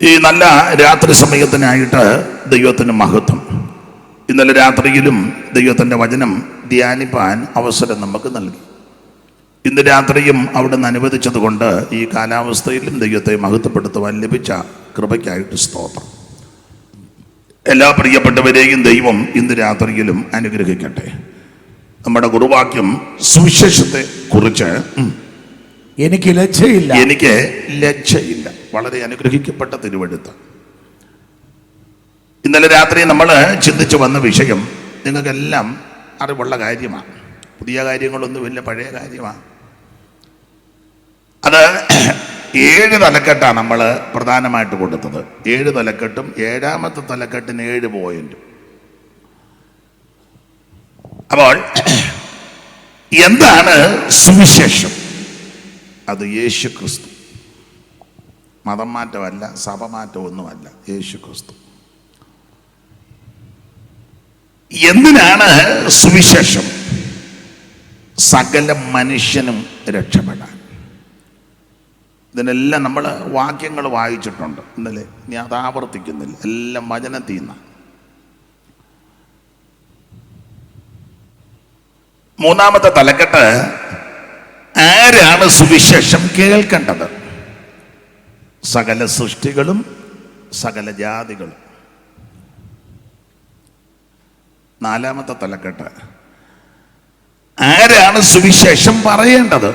ഈ നല്ല രാത്രി സമയത്തിനായിട്ട് ദൈവത്തിന് മഹത്വം. ഇന്നലെ രാത്രിയിലും ദൈവത്തിൻ്റെ വചനം ധ്യാനിപ്പാൻ അവസരം നമുക്ക് നൽകി. ഇന്ന് രാത്രിയും അവിടെ നിന്ന് അനുവദിച്ചതുകൊണ്ട് ഈ കാലാവസ്ഥയിലും ദൈവത്തെ മഹത്വപ്പെടുത്തുവാൻ ലഭിച്ച കൃപയ്ക്കായിട്ട് സ്തോത്രം. എല്ലാ പ്രിയപ്പെട്ടവരെയും ദൈവം ഇന്ന് രാത്രിയിലും അനുഗ്രഹിക്കട്ടെ. നമ്മുടെ കുറുവാക്യം സുവിശേഷത്തെ കുറിച്ച് എനിക്ക് ലജ്ജയില്ല. വളരെ അനുഗ്രഹിക്കപ്പെട്ട തിരുവെഴുത്ത്. ഇന്നലെ രാത്രി നമ്മൾ ചിന്തിച്ചു വന്ന വിഷയം നിങ്ങൾക്കെല്ലാം അറിവുള്ള കാര്യമാണ്. പുതിയ കാര്യങ്ങളൊന്നുമില്ല, പഴയ കാര്യമാണ്. അത് 7 തലക്കെട്ടാണ് നമ്മൾ പ്രധാനമായിട്ട് കൊടുത്തത്. 7 തലക്കെട്ടും 7ാമത്തെ തലക്കെട്ടിന് 7 പോയിന്റും. അപ്പോൾ എന്താണ് സുവിശേഷം? അത് യേശു ക്രിസ്തു. മതം മാറ്റമല്ല, സഭ മാറ്റമൊന്നുമല്ല, യേശു ക്രിസ്തു. എന്തിനാണ് സുവിശേഷം? സകല മനുഷ്യനും രക്ഷപ്പെടാൻ. ഇതിനെല്ലാം നമ്മൾ വാക്യങ്ങൾ വായിച്ചിട്ടുണ്ട് ഇന്നലെ, ഇനി അത് ആവർത്തിക്കുന്നില്ല, എല്ലാം വചനത്തിൽ നിന്നാണ്. 3ാമത്തെ തലക്കെട്ട്, ആരാണ് സുവിശേഷം കേൾക്കേണ്ടത്? സകല സൃഷ്ടികളും സകല ജാതികളും. 4ാമത്തെ തലക്കെട്ട്, ആരാണ് സുവിശേഷം പറയേണ്ടത്?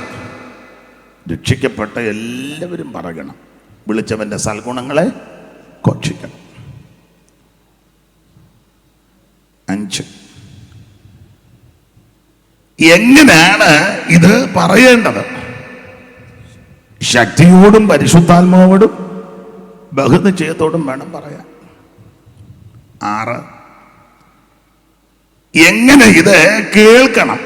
രക്ഷിക്കപ്പെട്ട എല്ലാവരും പറയണം, വിളിച്ചവന്റെ സൽഗുണങ്ങളെ ഘോഷിക്കണം. 5, എങ്ങനെയാണ് ഇത് പറയേണ്ടത്? ശക്തിയോടും പരിശുദ്ധാത്മാവോടും ബഹുനിശ്ചയത്തോടും വേണം പറയാൻ. 6, എങ്ങനെ ഇത് കേൾക്കണം?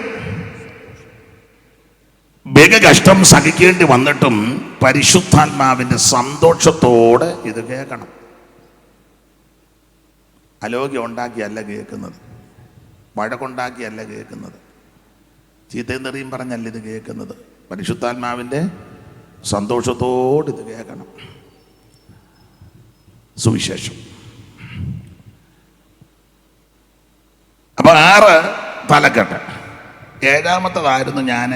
കഷ്ടം സഹിക്കേണ്ടി വന്നിട്ടും പരിശുദ്ധാത്മാവിന്റെ സന്തോഷത്തോടെ ഇത് കേൾക്കണം. അലോഗ്യം ഉണ്ടാക്കിയല്ല കേൾക്കുന്നത്, വഴക്കുണ്ടാക്കിയല്ല കേൾക്കുന്നത്, ചീത്തയും തെറിയും പറഞ്ഞല്ല ഇത് കേൾക്കുന്നത്. പരിശുദ്ധാത്മാവിന്റെ സന്തോഷത്തോട് ഇത് കേൾക്കണം. സുവിശേഷം. അപ്പൊ 6 തലക്കെട്ട്. 7ാമത്തതായിരുന്നു ഞാൻ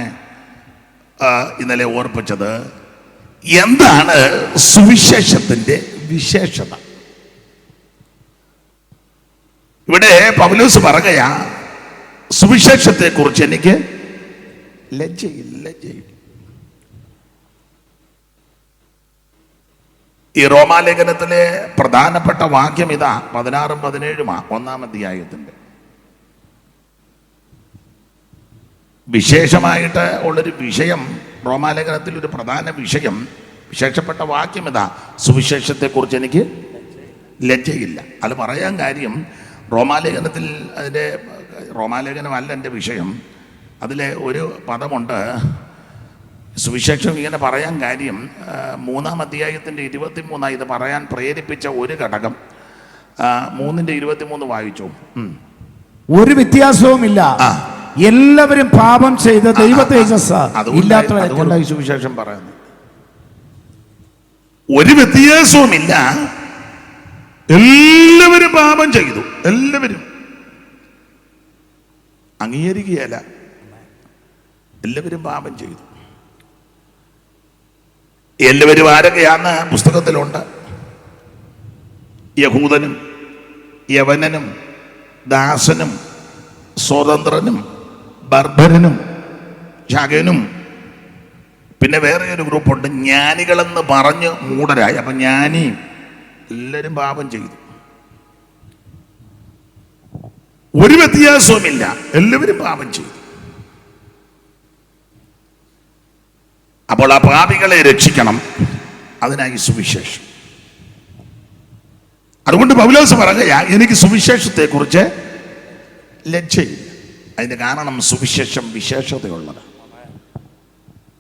ഇന്നലെ ഓർപ്പിച്ചത്. എന്താണ് സുവിശേഷത്തിന്റെ വിശേഷത? ഇവിടെ പൗലോസ് പറയുകയാ, സുവിശേഷത്തെ കുറിച്ച് എനിക്ക് ലജ്ജയില്ല. ഈ റോമാലേഖനത്തിലെ പ്രധാനപ്പെട്ട വാക്യം ഇതാ, 16ഉം 17ഉമാ 1ാം അധ്യായത്തിന്റെ. വിശേഷമായിട്ട് ഉള്ളൊരു വിഷയം റോമാലേഖനത്തിൽ, ഒരു പ്രധാന വിഷയം, വിശേഷപ്പെട്ട വാക്യം ഇതാ, സുവിശേഷത്തെക്കുറിച്ച് എനിക്ക് ലജ്ജയില്ല. അത് പറയാൻ കാര്യം, റോമാലേഖനത്തിൽ, അതിൻ്റെ റോമാലേഖനമല്ല എൻ്റെ വിഷയം, അതിലെ ഒരു പദമുണ്ട്. സുവിശേഷം ഇങ്ങനെ പറയാൻ കാര്യം, 3ാം അധ്യായത്തിൻ്റെ 23 ഇത് പറയാൻ പ്രേരിപ്പിച്ച ഒരു ഘടകം. 3ന്റെ 23 വായിച്ചു. ഒരു വ്യത്യാസവുമില്ല, എല്ലാവരും പാപം ചെയ്ത ദൈവ തേജസ്സ് ഇല്ലാത്തവരായി സുവിശേഷം പറയുന്നു. ഒരു വ്യത്യാസവുമില്ല, എല്ലാവരും പാപം ചെയ്തു. എല്ലാവരും അംഗീകരിക്കുകയല്ല, എല്ലാവരും പാപം ചെയ്തു. എല്ലാവരും ആരൊക്കെയാന്ന് പുസ്തകത്തിലുണ്ട്. യഹൂദനും യവനനും ദാസനും സ്വതന്ത്രനും ബർബരനും ശകനും, പിന്നെ വേറെ ഒരു ഗ്രൂപ്പുണ്ട് ജ്ഞാനികളെന്ന് പറഞ്ഞ് മൂഢരായി. അപ്പൊ ജ്ഞാനി, എല്ലാവരും പാപം ചെയ്തു. ഒരു വ്യത്യാസവുമില്ല, എല്ലാവരും പാപം ചെയ്തു. അപ്പോൾ ആ പാപികളെ രക്ഷിക്കണം, അതിനായി സുവിശേഷം. അതുകൊണ്ട് പൗലോസ് പറയുക, എനിക്ക് സുവിശേഷത്തെ കുറിച്ച് ലജ്ജയില്ല. അതിന്റെ കാരണം സുവിശേഷം വിശേഷതയുള്ളത്.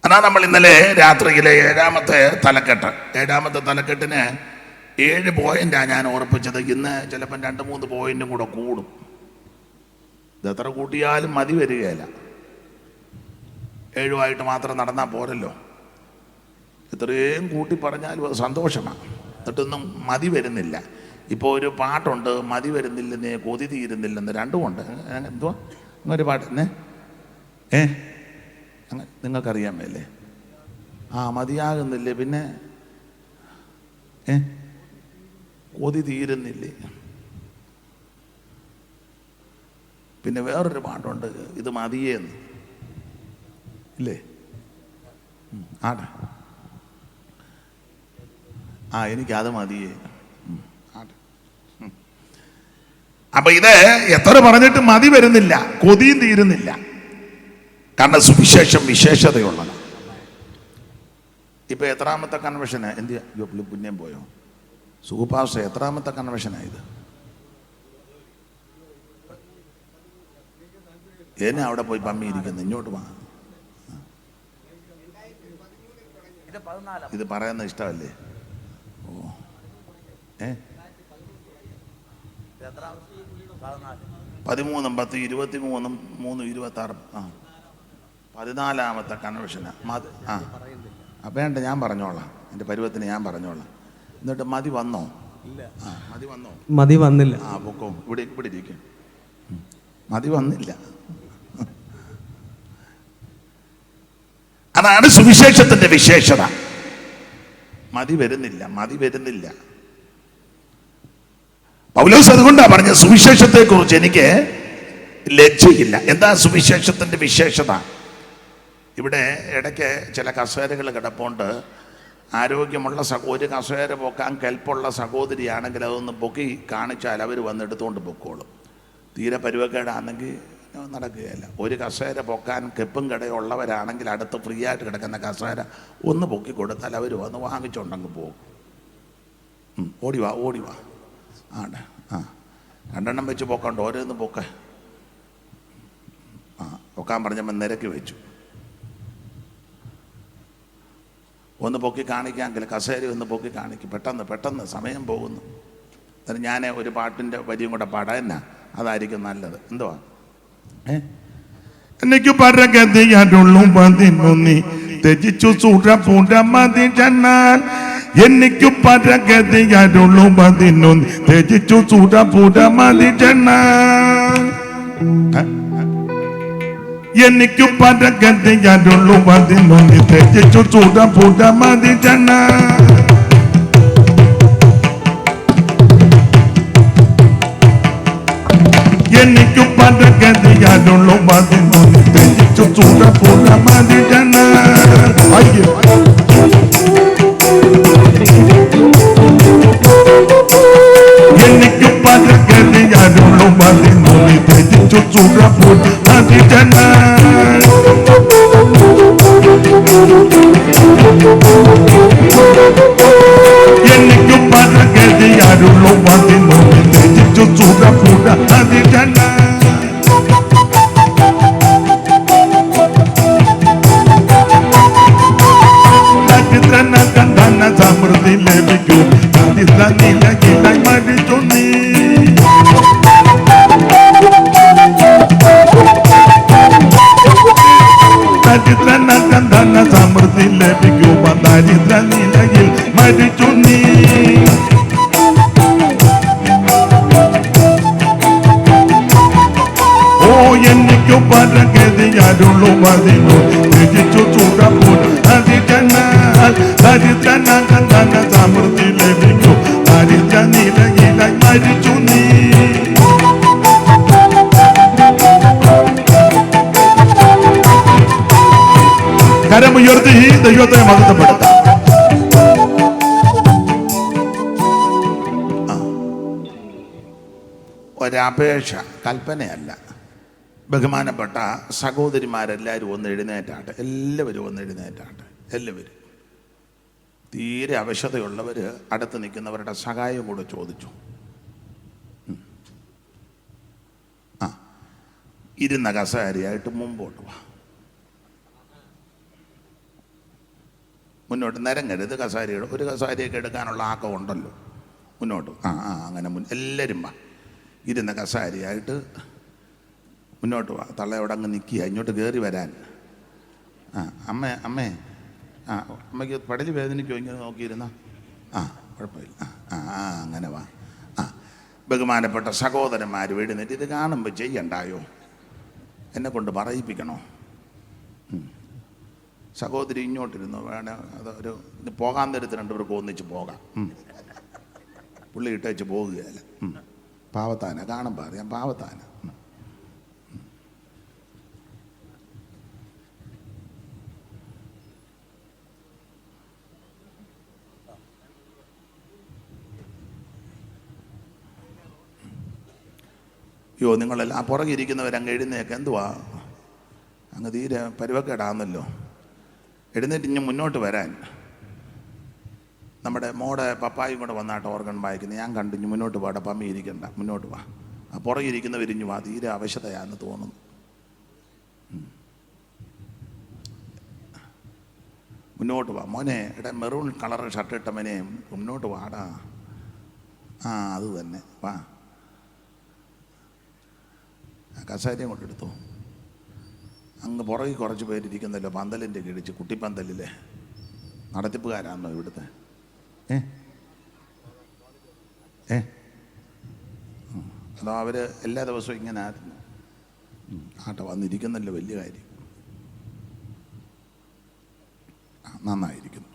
അതാ നമ്മൾ ഇന്നലെ രാത്രിയിലെ 7ാമത്തെ തലക്കെട്ട്. 7ാമത്തെ തലക്കെട്ടിന് 7 പോയിന്റാണ് ഞാൻ ഓർപ്പിച്ചത്. ഇന്ന് ചിലപ്പം 2-3 പോയിന്റും കൂടെ കൂടും. ഇതെത്ര കൂട്ടിയാലും മതി വരികയില്ല. 7 മാത്രം നടന്നാൽ പോരല്ലോ. ഇത്രയും കൂട്ടി പറഞ്ഞാലും അത് സന്തോഷമാണ്. എന്നിട്ടൊന്നും മതി വരുന്നില്ല. ഇപ്പോൾ ഒരു പാട്ടുണ്ട്, മതി വരുന്നില്ലെന്ന് കൊതി തീരുന്നില്ലെന്ന്, രണ്ടുമുണ്ട്. എന്തുവാ അങ്ങനൊരു പാട്ട് തന്നെ അങ്ങനെ നിങ്ങൾക്കറിയാൻ മേലേ? മതിയാകുന്നില്ലേ, പിന്നെ കൊതി തീരുന്നില്ലേ. പിന്നെ വേറൊരു പാട്ടുണ്ട്, ഇത് മതിയേന്ന് ഇല്ലേ? ആട്ടെ, എനിക്കത് മതിയേ. അപ്പൊ ഇത് എത്ര പറഞ്ഞിട്ട് മതി വരുന്നില്ല, കൊതിയും തീരുന്നില്ല. കാരണം സുവിശേഷം വിശേഷതയുള്ളതാണ്. ഇപ്പൊ എത്രാമത്തെ കൺവെൻഷന്? പുള്ളി പുണ്യം പോയോ? സുഖപാസ എത്രാമത്തെ കൺവെൻഷനായത്? എന്നെ അവിടെ പോയി പമ്മിയിരിക്കുന്നു, ഇങ്ങോട്ട് വാ. ഇത് പറയുന്ന ഇഷ്ടമല്ലേ? 13, 10, 23, 3, 26, 14ാമത്തെ കൺവെൻഷനാ. വേണ്ട, ഞാൻ പറഞ്ഞോളാം, എൻ്റെ പരുവത്തിന് ഞാൻ പറഞ്ഞോളാം. എന്നിട്ട് മതി വന്നോ? മതി വന്നോ? മതി വന്നില്ല. പൊക്കോ, ഇവിടെ ഇരിക്കും. മതി വന്നില്ല. അതാണ് സുവിശേഷത്തിന്റെ വിശേഷത. മതി വരുന്നില്ല. പൗലോസ് അതുകൊണ്ടാ പറഞ്ഞ സുവിശേഷത്തെ കുറിച്ച് എനിക്ക് ലജ്ജയില്ല. എന്താ സുവിശേഷത്തിന്റെ വിശേഷത? ഇവിടെ ഇടയ്ക്ക് ചില കസേരകൾ കിടപ്പുണ്ട്. ആരോഗ്യമുള്ള ഒരു കസേര പൊക്കാൻ കെൽപ്പുള്ള സഹോദരിയാണെങ്കിൽ അതൊന്ന് പൊക്കി കാണിച്ചാൽ അവർ വന്നെടുത്തുകൊണ്ട് പൊക്കോളും. തീരെ പരുവക്കേടാണെങ്കിൽ നടക്കുകയല്ല. ഒരു കസേര പൊക്കാൻ കെപ്പും കടയുള്ളവരാണെങ്കിൽ അടുത്ത് ഫ്രീ ആയിട്ട് കിടക്കുന്ന കസേര ഒന്ന് പൊക്കി കൊടുത്താൽ അവർ വന്ന് വാങ്ങിച്ചുണ്ടെങ്കിൽ പോകും. ഓടിവാ. ആടെ 2 വെച്ച് പൊക്കണ്ട, ഓരോന്ന് പൊക്കാൻ പറഞ്ഞപ്പോൾ നിരക്കി വെച്ചു. ഒന്ന് പൊക്കി കാണിക്കാമെങ്കിൽ കസേര ഒന്ന് പൊക്കി കാണിക്കും. പെട്ടെന്ന് സമയം പോകുന്നു. എന്നിട്ട് ഞാൻ ഒരു പാട്ടിൻ്റെ വരിയും കൂടെ പാടാൻ, അതായിരിക്കും നല്ലത്. എന്തുവാ? എനിക്ക് പരഗതിയാരുള്ളൂ 11 ത്യജിച്ചു സൂഴപൂട മതി ജന്നാൻ. എനിക്ക് പരഗതിയാരുള്ളൂ 11 ത്യജിച്ചു സൂഴപൂട മതി ജന്നാൻ. എനിക്ക് പരഗതിയാരുള്ളൂ 11 ത്യജിച്ചു സൂഴപൂട മതി ജന്നാൻ. എനിക്ക് പരഗതിയാരുള്ളൂ 11 ത്യജിച്ചു സൂഴപൂട മതി ജന്നാൻ. എനിക്ക് പരഗതിയാരുള്ളൂ 11 ത്യജിച്ചു സൂഴപൂട മതി ജന്നാൻ. എനിക്ക് പരഗതിയാരുള്ളൂ 11 ത്യജിച്ചു സൂഴപൂട മതി ജന്നാൻ. സമൃദ്ധി ലഭിക്കും. നിലകിലായി മരിച്ചു നീ. ദരിദ്രനകം ധന സമൃദ്ധി ലഭിക്കും. ദരിദ്ര നിലയിൽ മരിച്ചു നീ. എനിക്ക് പരഗതിയാരുള്ളൂ 11 ത്യജിച്ചു സൂഴപൂട മതി ജന്നാൻ. ദരിദ്രനകം ധന സമൃദ്ധി ലഭിക്കും. ദരിദ്ര നിലയിലായി മരിച്ചു നീ. കരമുയർത്തി ദൈവത്തെ മഹത്വപ്പെടുത്താം. ഒരപേക്ഷ, കൽപ്പനയല്ല. ബഹുമാനപ്പെട്ട സഹോദരിമാരെല്ലാവരും ഒന്ന് എഴുന്നേറ്റാട്ടെ. എല്ലാവരും തീരെ അവശതയുള്ളവർ അടുത്ത് നിൽക്കുന്നവരുടെ സഹായം കൂടെ ചോദിച്ചു. ഇരുന്ന കസേരയായിട്ട് മുമ്പോട്ട് വാ. മുന്നോട്ട് നിരങ്ങരുത്. കസേരയുടെ ഒരു കസേരയൊക്കെ എടുക്കാനുള്ള ആക്കം ഉണ്ടല്ലോ. മുന്നോട്ട് അങ്ങനെ എല്ലാവരും വാ. ഇരുന്ന കസേരയായിട്ട് മുന്നോട്ട് വാ. തള്ളയോടെ അങ്ങ് നിൽക്കുക, ഇങ്ങോട്ട് കയറി വരാൻ. അമ്മേ അമ്മയ്ക്ക് പടലി വേദനിക്കോ? ഇങ്ങനെ നോക്കിയിരുന്ന കുഴപ്പമില്ല. അങ്ങനെ വാ. ബഹുമാനപ്പെട്ട സഹോദരന്മാർ എഴുന്നേറ്റ് ഇത് കാണുമ്പോൾ ചെയ്യണ്ടായോ? എന്നെ കൊണ്ട് പറയിപ്പിക്കണോ? സഹോദരി ഇങ്ങോട്ടിരുന്നു. വേണേ അതൊരു പോകാൻ തരത്ത് രണ്ടുപേർക്ക് ഒന്നിച്ച് പോകാം. പുള്ളി ഇട്ടേച്ച് പോകുകയല്ല. പാവത്താന കാണുമ്പോൾ അറിയാം, പാവത്താന. അയ്യോ, നിങ്ങളെല്ലാം ആ പുറകെ ഇരിക്കുന്നവരങ്ങ് എഴുന്നേക്ക്. എന്തുവാ അങ്ങ് തീരെ പരുവക്കേടാന്നല്ലോ. എഴുന്നേറ്റ് ഇനി മുന്നോട്ട് വരാൻ. നമ്മുടെ മോടെ പപ്പായും കൂടെ വന്നാട്ട് ഓർഗൻ വായിക്കുന്നത് ഞാൻ കണ്ടു. ഇനി മുന്നോട്ട് പോട്ടെ, പമ്മി ഇരിക്കണ്ട, മുന്നോട്ട് വാ. ആ പുറകെ ഇരിക്കുന്നവരിഞ്ഞു വാ, തീരെ അവശതയാന്ന് തോന്നുന്നു. മുന്നോട്ട് വാ മോനെ. എടാ മെറൂൺ കളർ ഷർട്ട് ഇട്ടവനെ മുന്നോട്ട് വാടാ. അത് തന്നെ വാ. കസാരയും കൊണ്ടെടുത്തോ. അങ്ങ് പുറകിൽ കുറച്ച് പേരിരിക്കുന്നല്ലോ പന്തലിൻ്റെ കിഴിച്ച്, കുട്ടിപ്പന്തലിലെ നടത്തിപ്പുകാരാണോ ഇവിടുത്തെ? അതോ അവർ എല്ലാ ദിവസവും ഇങ്ങനെ ആയിരുന്നു? ആട്ടെ, വന്നിരിക്കുന്നല്ലോ, വലിയ കാര്യം. നന്നായിരിക്കുന്നു.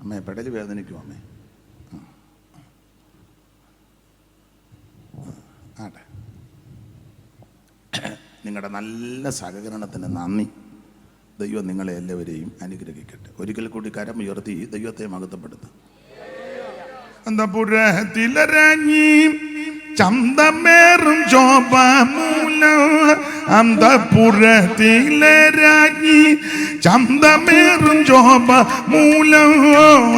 അമ്മേ പെടൽ വേദനിക്കും അമ്മേ. ആട്ടെ, നിങ്ങളുടെ നല്ല സഹകരണത്തിന് നന്ദി. ദൈവം നിങ്ങളെ എല്ലാവരെയും അനുഗ്രഹിക്കട്ടെ. ഒരിക്കൽ കൂടി കരം ഉയർത്തി ദൈവത്തെ മഹത്വപ്പെടുത്തും. അന്തപുരത്തിലരങ്ങി ചന്തമേറും ശോഭമൂലം, അന്തപുരത്തിലരങ്ങി ചന്തമേറും ശോഭമൂലം,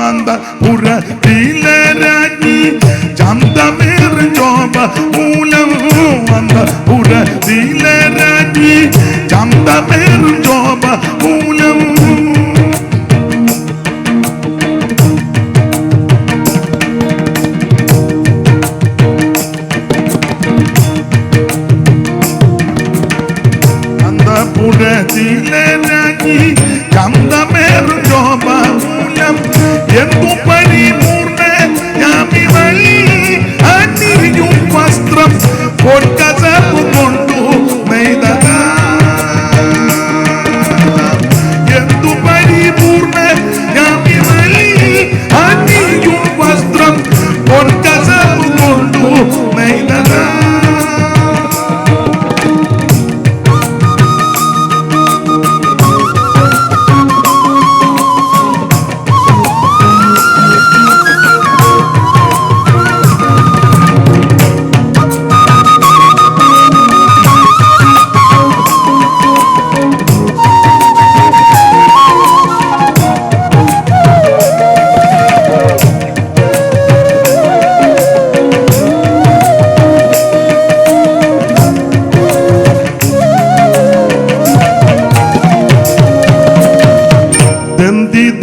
അന്തപുരത്തിലരങ്ങി ചന്തമേറും ശോഭമൂലം, അന്തപുരത്തിലരങ്ങി ചന്തമേറും ശോഭമൂലം. പുരത്തിലരങ്ങി ചന്തമേറും ശോഭമൂലം, എന്തു പരിപൂർണ്ണ യാമിവഴി അണിയും വസ്ത്രം പൊൻകസപ്പു കൊണ്ടു നെയ്തത. എന്തു പരിപൂർണ്ണ യാമിവഴി അണിയും വസ്ത്രം പൊൻകസപ്പു കൊണ്ടു നെയ്തത.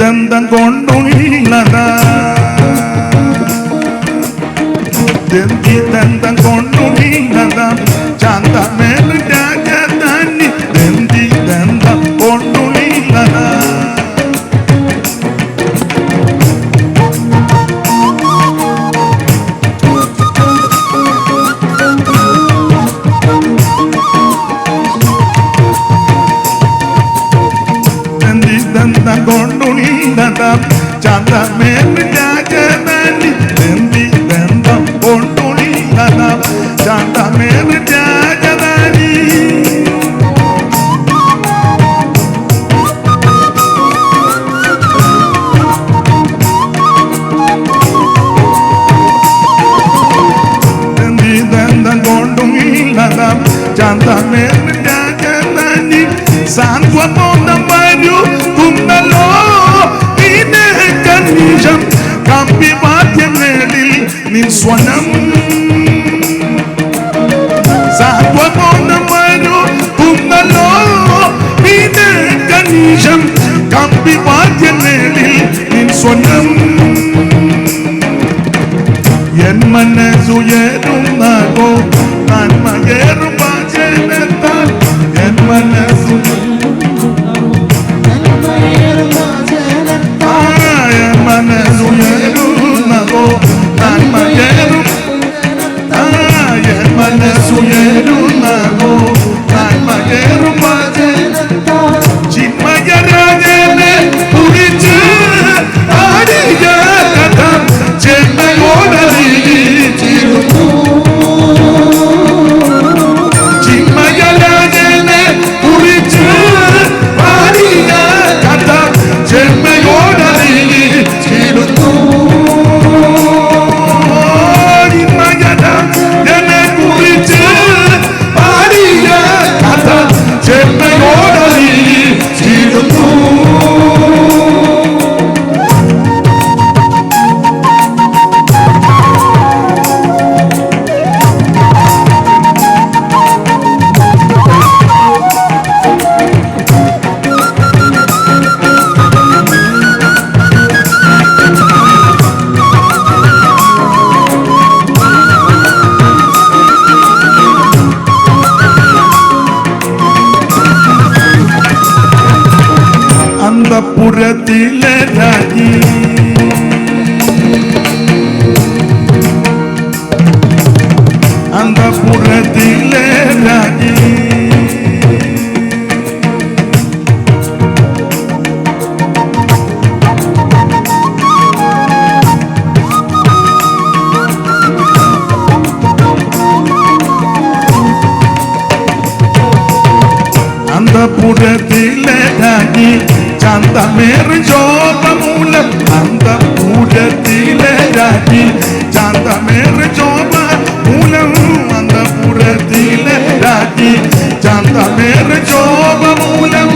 ദന്തം കൊണ്ടുള്ളതാ, ദന്തം കൊണ്ടുള്ളതാ ചന്തമേറും രാജധാനി, ദന്തം കൊണ്ടുള്ളതാ. ദന്തം കൊണ്ടുള്ളതാ ചന്തമേറും രാജധാനി, ദന്തം കൊണ്ടുള്ളതാ ചന്തമേറും രാജധാനി. ദന്തം കൊണ്ടുള്ളതാ ചന്തമേറും രാജധാനി, സാന്ത്വബോധം വരുന്നല്ലോ നിന്നെ കന്നീശം, കമ്പിവാദ്യങ്ങളിൽ നിൻ സ്വനം. സാന്ത്വബോധം വരുന്നല്ലോ നിന്നെ കന്നീശം, കമ്പിവാദ്യങ്ങളിൽ നിൻ സ്വനം. എൻ മനസ്സുയരുന്നോ നന്മയേറും വചനത്താൽ, എൻ മനസ്സുയരുന്നോ അന്തപുരത്തിലെ രാജ്ഞി അന്തപുരത്തിലെ രാജ്ഞി അന്തപുരത്തിലെ രാജ്ഞി ചന്തമേറി ശോഭമൂലം അന്തപുരത്തിലെ രാജ്ഞി ചന്തമേറി ശോഭമൂലം അന്തപുരത്തിലെ രാജ്ഞി ചന്തമേറി ശോഭമൂലം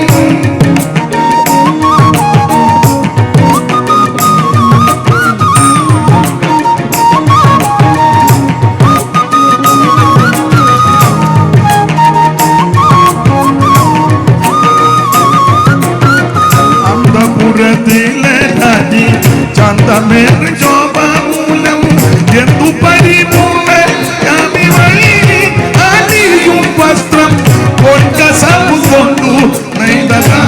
ചന്തമേറി ശോഭമൂലം എന്തു പരിപൂർണ്ണ അണിയും വസ്ത്രം പൊൻകസവു കൊണ്ടു നെയ്തതാ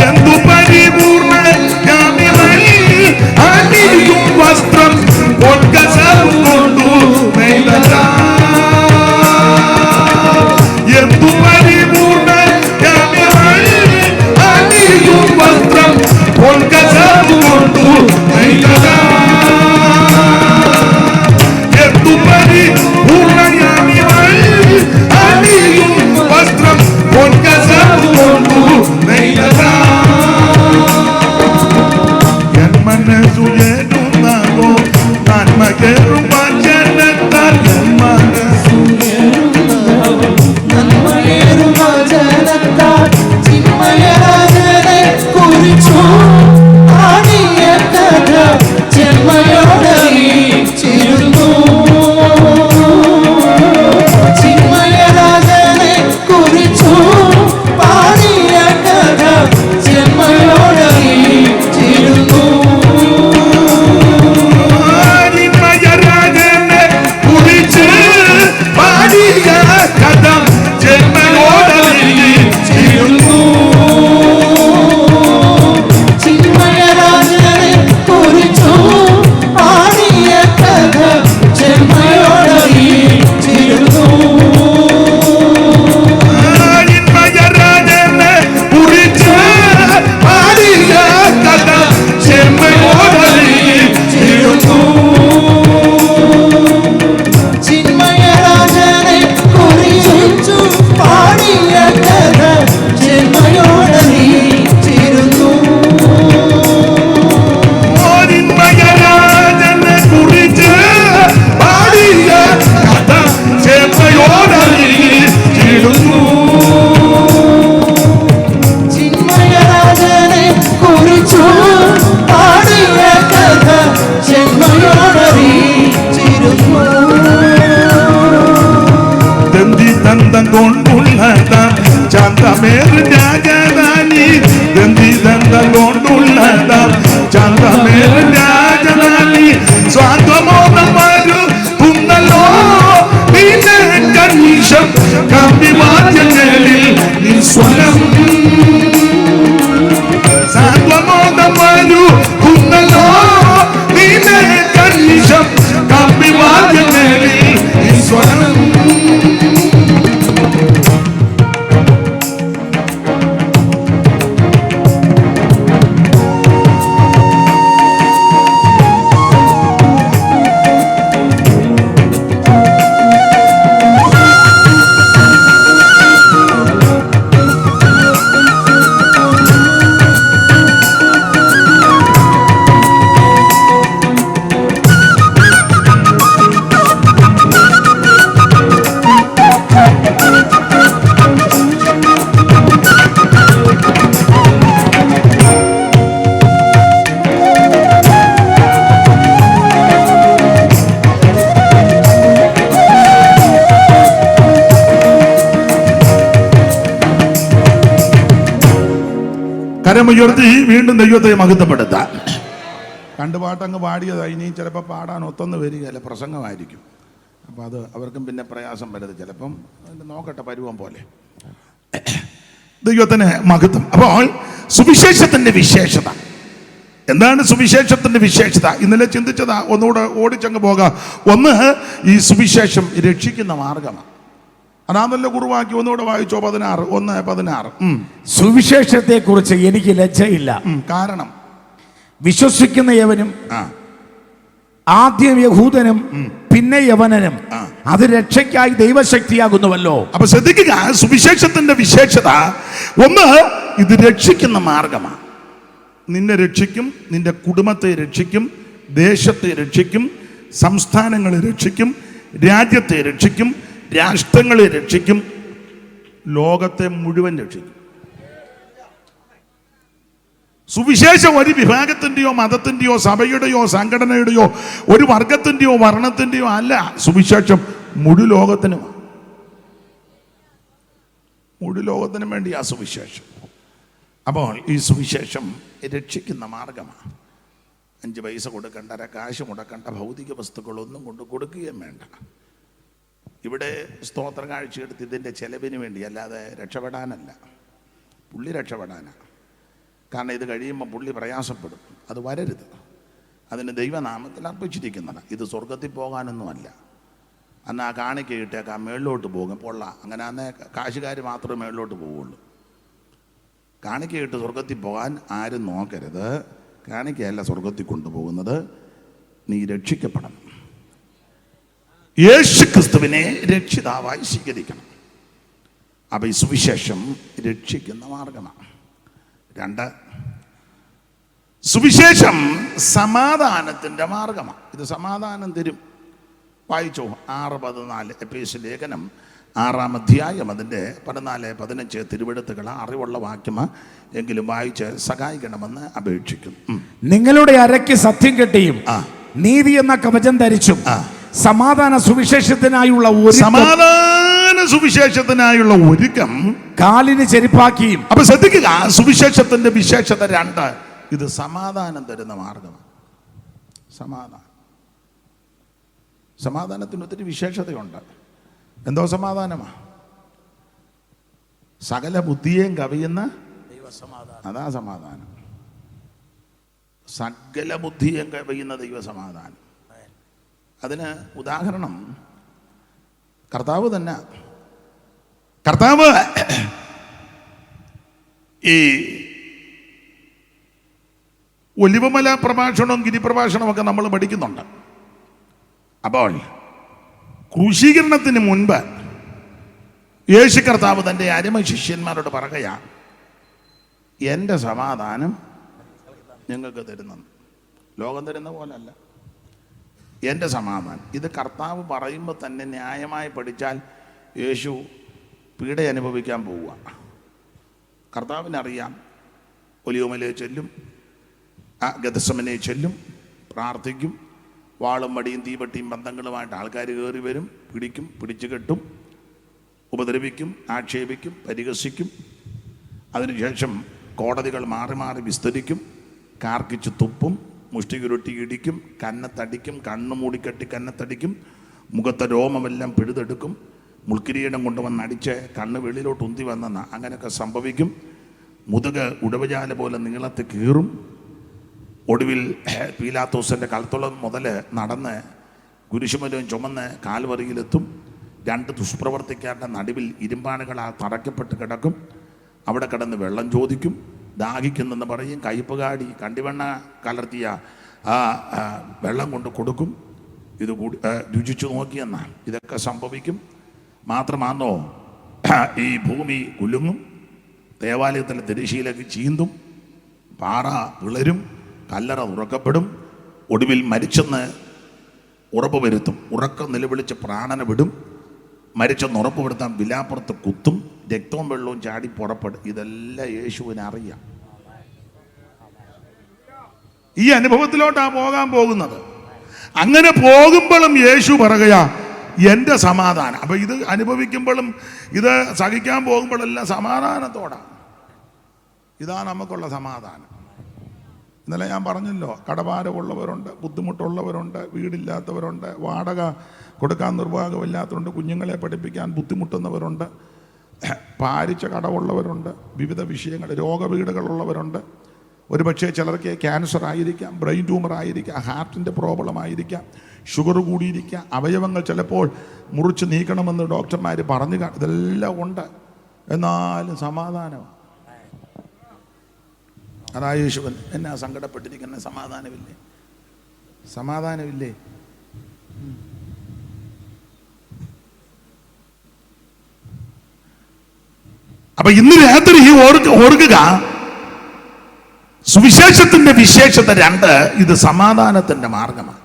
എന്തു പരിപൂർണ്ണ അണിയും വസ്ത്രം പൊൻകസവു കൊണ്ടു നെയ്തതാ എന്തു പരിപൂർണ്ണ വസ്ത്രം പൊൻകസവു കൊണ്ടു നെയ്തതാ എന്തു പരിപൂർണ്ണയാമിവൾ അണിയും വസ്ത്രം പൊൻകസവു കൊണ്ടു നെയ്തതാ എൻ മനസ്സുയരുന്നതോ നന്മ കേറും വചനത്താൽ എൻ കൊണ്ടുള്ളതാം ചന്തമേറി രാജധാനി ദന്തം കൊണ്ടുള്ളതാം ചന്തമേറി രാജധാനി സ്വാതമോദം വരുന്നല്ലോ നിന്നെ കണ്ണീശം കമ്പിവാദ്യങ്ങളിൽ നിസ്വരം സ്വാതമോദം വരുന്നല്ലോ നിന്നെ കണ്ണീശം കമ്പിവാദ്യങ്ങളിൽ നിസ്വരം കരമുയർത്തി വീണ്ടും ദൈവത്തെ മഹത്വപ്പെടുത്താം. രണ്ട് പാട്ടങ്ങ് പാടിയതാണ്. ഇനിയും ചിലപ്പോൾ പാടാൻ ഒത്തൊന്ന് വരികയല്ല, പ്രസംഗമായിരിക്കും. അപ്പോൾ അത് അവർക്കും പിന്നെ പ്രയാസം വരുന്നത്. ചിലപ്പം നോക്കട്ടെ പരുവം പോലെ. ദൈവത്തിന് മഹത്വം. അപ്പോൾ സുവിശേഷത്തിന്റെ വിശേഷത എന്താണ്? സുവിശേഷത്തിന്റെ വിശേഷത ഇന്നലെ ചിന്തിച്ചതാ, ഒന്നുകൂടെ ഓടിച്ചങ്ങ് പോകാം. ഒന്ന്, ഈ സുവിശേഷം രക്ഷിക്കുന്ന മാർഗമാണ്. അതാണല്ലോ കുറുവാക്കി. ഒന്നുകൂടെ വായിച്ചോ. 16:1-16. സുവിശേഷത്തെ കുറിച്ച് എനിക്ക് ലജ്ജയില്ല. കാരണം വിശ്വസിക്കുന്ന യവനും ആദ്യം യഹൂദനും പിന്നെ യവനനും അത് രക്ഷയ്ക്കായി ദൈവശക്തിയാകുന്നുവല്ലോ. അപ്പൊ ശ്രദ്ധിക്കുക, സുവിശേഷത്തിന്റെ വിശേഷത ഒന്ന്, ഇത് രക്ഷിക്കുന്ന മാർഗമാണ്. നിന്നെ രക്ഷിക്കും, നിന്റെ കുടുംബത്തെ രക്ഷിക്കും, ദേശത്തെ രക്ഷിക്കും, സംസ്ഥാനങ്ങളെ രക്ഷിക്കും, രാജ്യത്തെ രക്ഷിക്കും, രാഷ്ട്രങ്ങളെ രക്ഷിക്കും, ലോകത്തെ മുഴുവൻ രക്ഷിക്കും. സുവിശേഷം ഒരു വിഭാഗത്തിൻ്റെയോ മതത്തിൻ്റെയോ സഭയുടെയോ സംഘടനയുടെയോ ഒരു വർഗത്തിൻ്റെയോ വർണ്ണത്തിൻ്റെയോ അല്ല. സുവിശേഷം മുഴു ലോകത്തിനുമാണ്. മുഴു ലോകത്തിനും വേണ്ടി ആ സുവിശേഷം. അപ്പോൾ ഈ സുവിശേഷം രക്ഷിക്കുന്ന മാർഗമാണ്. 5 പൈസ കൊടുക്കണ്ട, കാശ് മുടക്കണ്ട, ഭൗതിക വസ്തുക്കളൊന്നും കൊണ്ട് കൊടുക്കുകയും വേണ്ട. ഇവിടെ സ്തോത്ര കാഴ്ചയെടുത്ത് ഇതിൻ്റെ ചെലവിന് വേണ്ടി, അല്ലാതെ രക്ഷപ്പെടാനല്ല. പുള്ളി രക്ഷപ്പെടാനാണ്. കാരണം ഇത് കഴിയുമ്പോൾ പുള്ളി പ്രയാസപ്പെടും. അത് വരരുത്. അതിന് ദൈവനാമത്തിൽ അർപ്പിച്ചിരിക്കുന്നതാണ്. ഇത് സ്വർഗത്തിൽ പോകാനൊന്നുമല്ല. അന്ന് ആ കാണിക്ക ഇട്ടേക്ക് ആ മേളിലോട്ട് പോകും പൊള്ള. അങ്ങനെ അന്നേ കാശുകാർ മാത്രമേ മേളിലോട്ട് പോവുള്ളൂ. കാണിക്കയിട്ട് സ്വർഗത്തിൽ പോകാൻ ആരും നോക്കരുത്. കാണിക്കയല്ല സ്വർഗത്തിൽ കൊണ്ടുപോകുന്നത്. നീ രക്ഷിക്കപ്പെടണം. യേശു ക്രിസ്തുവിനെ രക്ഷിതാവായി സ്വീകരിക്കണം. അപ്പം ഈ സുവിശേഷം രക്ഷിക്കുന്ന മാർഗമാണ്. 2, സുവിശേഷം സമാധാനത്തിൻ്റെ മാർഗമാണ്. ഇത് സമാധാനം തരും. വായിച്ചോ 6:14 എഫേസ്യ ലേഖനം 6-ാം അധ്യായം അതിൻ്റെ 14-15 തിരുവെഴുത്തുകൾ അറിവുള്ള വാക്യമാണ്. എങ്കിലും വായിച്ച് സഹായിക്കണമെന്ന് അപേക്ഷിക്കുന്നു. നിങ്ങളുടെ അരയ്ക്ക് സത്യം കെട്ടിയും നീതി എന്ന കവചം ധരിച്ചും സമാധാന സുവിശേഷത്തിനായുള്ള ഒരുക്കം കാലിന് ചെരുപ്പാക്കിയും. അപ്പൊ ശ്രദ്ധിക്കുക, സുവിശേഷത്തിന്റെ വിശേഷത 2, ഇത് സമാധാനം തരുന്ന മാർഗമാണ്. സമാധാനത്തിന് ഒത്തിരി വിശേഷതയുണ്ട്. എന്തോ സമാധാനമാണ്? സകല ബുദ്ധിയെയും കവിയുന്ന അതാ സമാധാനം. സകല ബുദ്ധിയെയും കവിയുന്ന ദൈവസമാധാനം. അതിന് ഉദാഹരണം കർത്താവ് തന്നെ. കർത്താവ് ഈ ഒലിവുമല പ്രഭാഷണവും ഗിരിപ്രഭാഷണവും ഒക്കെ നമ്മൾ പഠിക്കുന്നുണ്ട്. അപ്പോൾ ക്രൂശീകരണത്തിന് മുൻപ് യേശു കർത്താവ് തൻ്റെ അരുമ ശിഷ്യന്മാരോട് പറയുകയാ, എൻ്റെ സമാധാനം നിങ്ങൾക്ക് തരുന്നത്, ലോകം തരുന്ന പോലല്ല. എൻ്റെ സമാധാനം. ഇത് കർത്താവ് പറയുമ്പോൾ തന്നെ ന്യായമായി പഠിച്ചാൽ യേശു പീഡ അനുഭവിക്കാൻ പോവുക. കർത്താവിനറിയാം. ഒലിവുമലയെ ചെല്ലും, ഗെത്സമനെ ചെല്ലും, പ്രാർത്ഥിക്കും. വാളും വടിയും തീവട്ടിയും ബന്ധങ്ങളുമായിട്ട് ആൾക്കാർ കയറി വരും, പിടിക്കും, പിടിച്ചു കെട്ടും, ഉപദ്രവിക്കും, ആക്ഷേപിക്കും, പരിഹസിക്കും. അതിനുശേഷം കോടതികൾ മാറി മാറി വിസ്തരിക്കും, കാർക്കിച്ച് തുപ്പും, മുഷ്ടികുരുട്ടി ഇടിക്കും, കന്നത്തടിക്കും, കണ്ണു മൂടിക്കെട്ടി കന്നത്തടിക്കും, മുഖത്തെ രോമമെല്ലാം പിഴുതെടുക്കും, മുൾക്കിരീടം കൊണ്ടുവന്ന് അടിച്ച് കണ്ണ് വെളിയിലോട്ട് ഉന്തി വന്നെന്ന അങ്ങനെയൊക്കെ സംഭവിക്കും. മുതുക് ഉടവജാല പോലെ നീളത്തിൽ കീറും. ഒടുവിൽ പീലാത്തോസിൻ്റെ കൽത്തുളം മുതൽ നടന്ന് കുരിശുമലയും ചുമന്ന് കാൽവറിയിലെത്തും. 2 ദുഷ്പ്രവർത്തിക്കാരുടെ നടുവിൽ ഇരുമ്പാണുകൾ തറയ്ക്കപ്പെട്ട് കിടക്കും. അവിടെ കിടന്ന് വെള്ളം ചോദിക്കും, ദാഹിക്കുന്നെന്ന് പറയും. കയ്പുകാടി കണ്ടിവെണ്ണ കലർത്തിയ ആ വെള്ളം കൊണ്ട് കൊടുക്കും. ഇത് രുചിച്ചു നോക്കിയെന്നാ. ഇതൊക്കെ സംഭവിക്കും. മാത്രമാണോ ഈ ഭൂമി കുലുങ്ങും, ദേവാലയത്തിലെ തിരശ്ശീലയ്ക്ക് ചീന്തും, പാറ പിളരും, കല്ലറ തുറക്കപ്പെടും. ഒടുവിൽ മരിച്ചെന്ന് ഉറപ്പ് വരുത്തും. ഉറക്കം നിലവിളിച്ച് പ്രാണനെ വിടും. മരിച്ചെന്ന് ഉറപ്പ് വരുത്താൻ വിലാപ്പുറത്ത് കുത്തും. രക്തവും വെള്ളവും ചാടി പുറപ്പെടും. ഇതെല്ലാം യേശുവിന് അറിയാം. ഈ അനുഭവത്തിലോട്ടാണ് പോകാൻ പോകുന്നത്. അങ്ങനെ പോകുമ്പോഴും യേശു പറയുകയാ, എൻ്റെ സമാധാനം. അപ്പം ഇത് അനുഭവിക്കുമ്പോഴും ഇത് സഹിക്കാൻ പോകുമ്പോഴെല്ലാം സമാധാനത്തോടാണ്. ഇതാണ് നമുക്കുള്ള സമാധാനം. ഇന്നലെ ഞാൻ പറഞ്ഞല്ലോ, കടഭാരമുള്ളവരുണ്ട്, ബുദ്ധിമുട്ടുള്ളവരുണ്ട്, വീടില്ലാത്തവരുണ്ട്, വാടക കൊടുക്കാൻ നിർവാഹമില്ലാത്തവരുണ്ട്, കുഞ്ഞുങ്ങളെ പഠിപ്പിക്കാൻ ബുദ്ധിമുട്ടുന്നവരുണ്ട്, പാരിച്ച കടമുള്ളവരുണ്ട്, വിവിധ വിഷയങ്ങൾ രോഗപീഠകളുള്ളവരുണ്ട്. ഒരു പക്ഷേ ചിലർക്ക് ക്യാൻസർ ആയിരിക്കാം, ബ്രെയിൻ ട്യൂമർ ആയിരിക്കാം, ഹാർട്ടിൻ്റെ പ്രോബ്ലം ആയിരിക്കാം, ഷുഗർ കൂടിയിരിക്കാം, അവയവങ്ങൾ ചിലപ്പോൾ മുറിച്ച് നീക്കണമെന്ന് ഡോക്ടർമാർ പറഞ്ഞു ഇതെല്ലാം ഉണ്ട്. എന്നാലും സമാധാനമാണ്. അതാ യേശുവൻ എന്നാ സങ്കടപ്പെട്ടിരിക്കുന്ന സമാധാനമില്ലേ? സമാധാനമില്ലേ? അപ്പൊ ഇന്ന് രാത്രി ഓർക്കുക, സുവിശേഷത്തിന്റെ വിശേഷത 2, ഇത് സമാധാനത്തിന്റെ മാർഗമാണ്.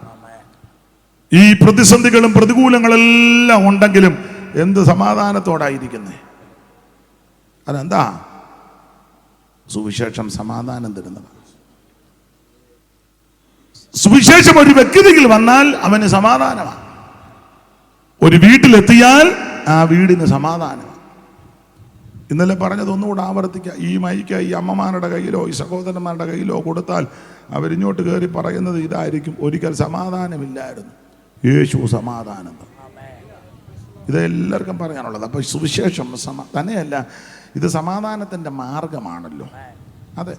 ഈ പ്രതിസന്ധികളും പ്രതികൂലങ്ങളെല്ലാം ഉണ്ടെങ്കിലും എന്ത് സമാധാനത്തോടായിരിക്കുന്നേ? അതെന്താ? സുവിശേഷം സമാധാനം തരുന്നതാണ്. സുവിശേഷം ഒരു വ്യക്തിയിൽ വന്നാൽ അവന് സമാധാനമാണ്. ഒരു വീട്ടിലെത്തിയാൽ ആ വീടിന് സമാധാനമാണ്. ഇന്നലെ പറഞ്ഞത് ഒന്നുകൂടെ ആവർത്തിക്കുക. ഈ മൈക്ക് ഈ അമ്മമാരുടെ കയ്യിലോ ഈ സഹോദരന്മാരുടെ കയ്യിലോ കൊടുത്താൽ അവരിങ്ങോട്ട് കയറി പറയുന്നത് ഇതായിരിക്കും: ഒരിക്കൽ സമാധാനമില്ലായിരുന്നു, യേശു സമാധാനം. ഇതെല്ലാവർക്കും പറയാനുള്ളത്. അപ്പോൾ സുവിശേഷം തന്നെയല്ല, ഇത് സമാധാനത്തിൻ്റെ മാർഗമാണല്ലോ. അതെ.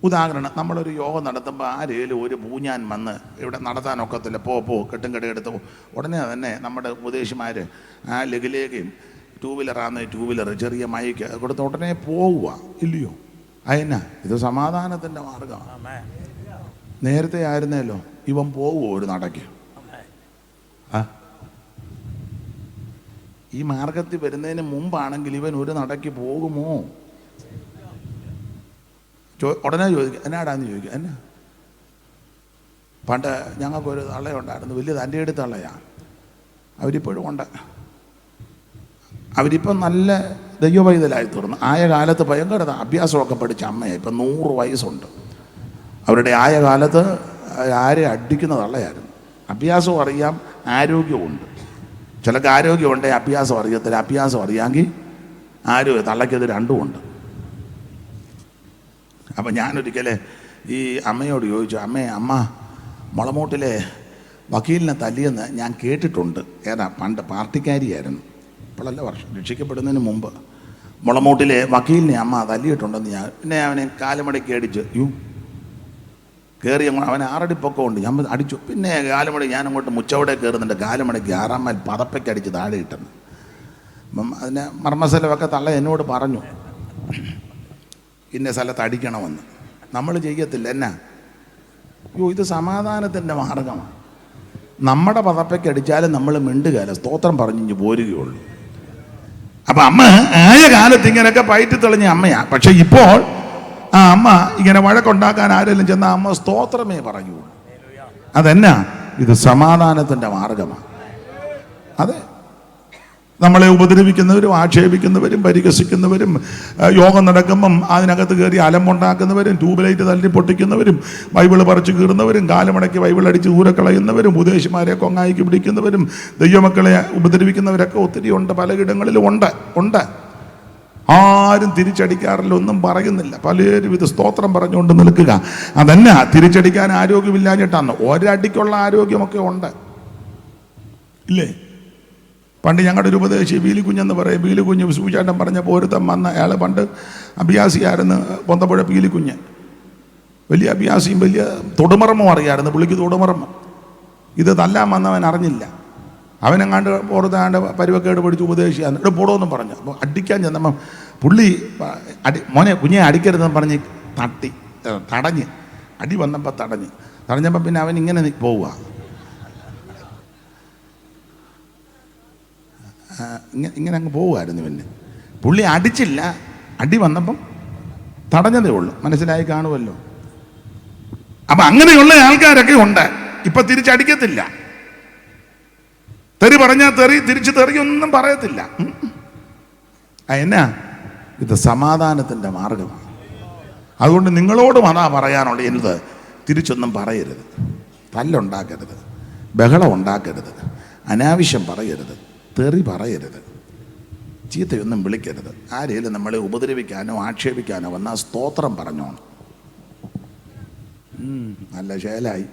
ഉദാഹരണം, നമ്മളൊരു യോഗം നടത്തുമ്പോൾ ആരേലും ഒരു പൂഞ്ഞാൻ വന്ന് ഇവിടെ നടത്താനൊക്കത്തില്ല, കെട്ടും കെടുത്ത് ഉടനെ തന്നെ നമ്മുടെ ഉപദേശിമാർ ആ ലഘുലേഖയും 2 വീലറാന്ന് 2 വീലർ ചെറിയ മൈക്ക് കൊടുത്ത് ഉടനെ പോവുക, ഇല്ലയോ? അതെന്നാ? ഇത് സമാധാനത്തിൻ്റെ മാർഗമാണ്. നേരത്തെ ആയിരുന്നല്ലോ ഇവൻ പോവുമോ ഒരു നടക്ക്? ഈ മാർഗത്തിൽ വരുന്നതിന് മുമ്പാണെങ്കിൽ ഇവൻ ഒരു നടക്ക് പോകുമോ? ഉടനെ ചോദിക്കുക, എന്നാടാന്ന് ചോദിക്കുക. എന്നാ? പണ്ട് ഞങ്ങൾക്കൊരു തള്ളയുണ്ടായിരുന്നു, വലിയ തൻ്റെ അടുത്ത് തള്ളയാണ്. അവരിപ്പോഴും ഉണ്ട്. അവരിപ്പം നല്ല ദൈവവൈതലായി തീർന്നു. ആയ കാലത്ത് ഭയങ്കര അഭ്യാസമൊക്കെ പഠിച്ച അമ്മയാണ്. ഇപ്പം 100 വയസ്സുണ്ട്. അവരുടെ ആയ കാലത്ത് ആരെ അടിക്കുന്ന തള്ളയായിരുന്നു. അഭ്യാസവും അറിയാം, ആരോഗ്യമുണ്ട്. ചിലക്ക് ആരോഗ്യമുണ്ട്, അഭ്യാസം അറിയത്തില്ല. അഭ്യാസം അറിയാമെങ്കിൽ ആരോഗ്യം, തള്ളയ്ക്കത് രണ്ടുമുണ്ട്. അപ്പം ഞാനൊരിക്കൽ ഈ അമ്മയോട് ചോദിച്ചു, അമ്മ മുളമൂട്ടിലെ വക്കീലിനെ തല്ലിയെന്ന് ഞാൻ കേട്ടിട്ടുണ്ട്. ഏതാ? പണ്ട് പാർട്ടിക്കാരിയായിരുന്നു, ഇപ്പോഴല്ല, വർഷം രക്ഷിക്കപ്പെടുന്നതിന് മുമ്പ്. മുളമൂട്ടിലെ വക്കീലിനെ അമ്മ തല്ലിയിട്ടുണ്ടെന്ന് ഞാൻ. പിന്നെ അവനെ കാലുമടക്കി അടിച്ചു. കയറി അവൻ 6 അടി പൊക്കമുണ്ട്. ഞാൻ അടിച്ചു. പിന്നെ കാലുമടക്കി ഞാൻ അങ്ങോട്ട് മുച്ചവിടെ കയറുന്നുണ്ട്. കാലുമടക്കി 6-ാം മൈൽ പതപ്പയ്ക്ക് അടിച്ച് താഴെ ഇട്ടെന്ന്. അപ്പം അതിനെ മർമ്മസ്ഥലമൊക്കെ തള്ള എന്നോട് പറഞ്ഞു, ഇന്ന സ്ഥലത്ത് അടിക്കണമെന്ന്. നമ്മൾ ചെയ്യത്തില്ല. എന്നാ? ഇത് സമാധാനത്തിൻ്റെ മാർഗമാണ്. നമ്മുടെ പതപ്പയ്ക്ക് അടിച്ചാലും നമ്മൾ മിണ്ടുകയല്ല, സ്തോത്രം പറഞ്ഞ് പോരുകയുള്ളൂ. അപ്പം അമ്മ ആയ കാലത്ത് ഇങ്ങനെയൊക്കെ പയറ്റി തെളിഞ്ഞ അമ്മയാണ്. പക്ഷെ ഇപ്പോൾ ആ അമ്മ ഇങ്ങനെ വഴക്കുണ്ടാക്കാൻ ആരെങ്കിലും ചെന്നാൽ അമ്മ സ്തോത്രമേ പറയുള്ളൂ. അതെന്നാ? ഇത് സമാധാനത്തിൻ്റെ മാർഗമാണ്. അതെ. നമ്മളെ ഉപദ്രവിക്കുന്നവരും ആക്ഷേപിക്കുന്നവരും പരിഹസിക്കുന്നവരും യോഗം നടക്കുമ്പം അതിനകത്ത് കയറി അലമ്പുണ്ടാക്കുന്നവരും ട്യൂബ്ലൈറ്റ് തല്ലി പൊട്ടിക്കുന്നവരും ബൈബിള് പറിച്ചു കീറുന്നവരും കാലുമടക്കി ബൈബിൾ അടിച്ച് ഊരക്കളയുന്നവരും ഉപദേശിമാരെ കൊങ്ങായിക്ക് പിടിക്കുന്നവരും ദൈവമക്കളെ ഉപദ്രവിക്കുന്നവരൊക്കെ ഒത്തിരി ഉണ്ട്, പലയിടങ്ങളിലും ഉണ്ട്. ആരും തിരിച്ചടിക്കാറില്ല, ഒന്നും പറയുന്നില്ല. പലരും ഇത് സ്തോത്രം പറഞ്ഞുകൊണ്ട് നിൽക്കുക. അതന്നെ, തിരിച്ചടിക്കാൻ ആരോഗ്യമില്ലാഞ്ഞിട്ടാണ്. ഒരടിക്കുള്ള ആരോഗ്യമൊക്കെ ഉണ്ട്, ഇല്ലേ? പണ്ട് ഞങ്ങളുടെ ഒരു ഉപദേശി പീലിക്കുഞ്ഞെന്ന് പറയും. പീലിക്കുഞ്ഞ് സൂചാട്ടം പറഞ്ഞപ്പോൾ ഒരുത്തം വന്ന അയാൾ പണ്ട് അഭ്യാസിയായിരുന്നു, പൊന്തപ്പുഴ പീലിക്കുഞ്ഞ്. വലിയ അഭ്യാസിയും വലിയ തൊടുമർമ്മം അറിയാമായിരുന്നു പുള്ളിക്ക്, തൊടുമർമ്മം. ഇത് തല്ലാൻ വന്നവൻ അറിഞ്ഞില്ല. അവനെങ്ങാണ്ട് പുറത്താണ്ട് പരുവക്കേട് പഠിച്ച് ഉപദേശിയായിരുന്നു. ഇവിടെ പോടോന്നും പറഞ്ഞു. അപ്പോൾ അടിക്കാൻ ചെന്നപ്പം പുള്ളി മോനെ കുഞ്ഞെ അടിക്കരുതെന്ന് പറഞ്ഞ് തടഞ്ഞ് അടി വന്നപ്പോൾ തടഞ്ഞപ്പം പിന്നെ അവൻ ഇങ്ങനെ പോവുക. ഇങ്ങനെ അങ്ങ് പോവുമായിരുന്നു. പിന്നെ പുള്ളി അടിച്ചില്ല, അടി വന്നപ്പം തടഞ്ഞതേ ഉള്ളൂ. മനസ്സിലായി കാണുമല്ലോ. അപ്പം അങ്ങനെയുള്ള ആൾക്കാരൊക്കെ ഉണ്ട്. ഇപ്പം തിരിച്ചടിക്കത്തില്ല. തെറി പറഞ്ഞാൽ തിരിച്ച് തെറിയൊന്നും പറയത്തില്ല. എന്നാ? ഇത് സമാധാനത്തിൻ്റെ മാർഗമാണ്. അതുകൊണ്ട് നിങ്ങളോടും അതാ പറയാനുള്ളത്. എന്ത്? തിരിച്ചൊന്നും പറയരുത്, തല്ലുണ്ടാക്കരുത്, ബഹളം ഉണ്ടാക്കരുത്, അനാവശ്യം പറയരുത്, തെറി പറയരുത്, ചീത്തയൊന്നും വിളിക്കരുത്. ആരെയും നമ്മളെ ഉപദ്രവിക്കാനോ ആക്ഷേപിക്കാനോ വന്നാൽ സ്തോത്രം പറഞ്ഞോണം. നല്ല ശേലായി.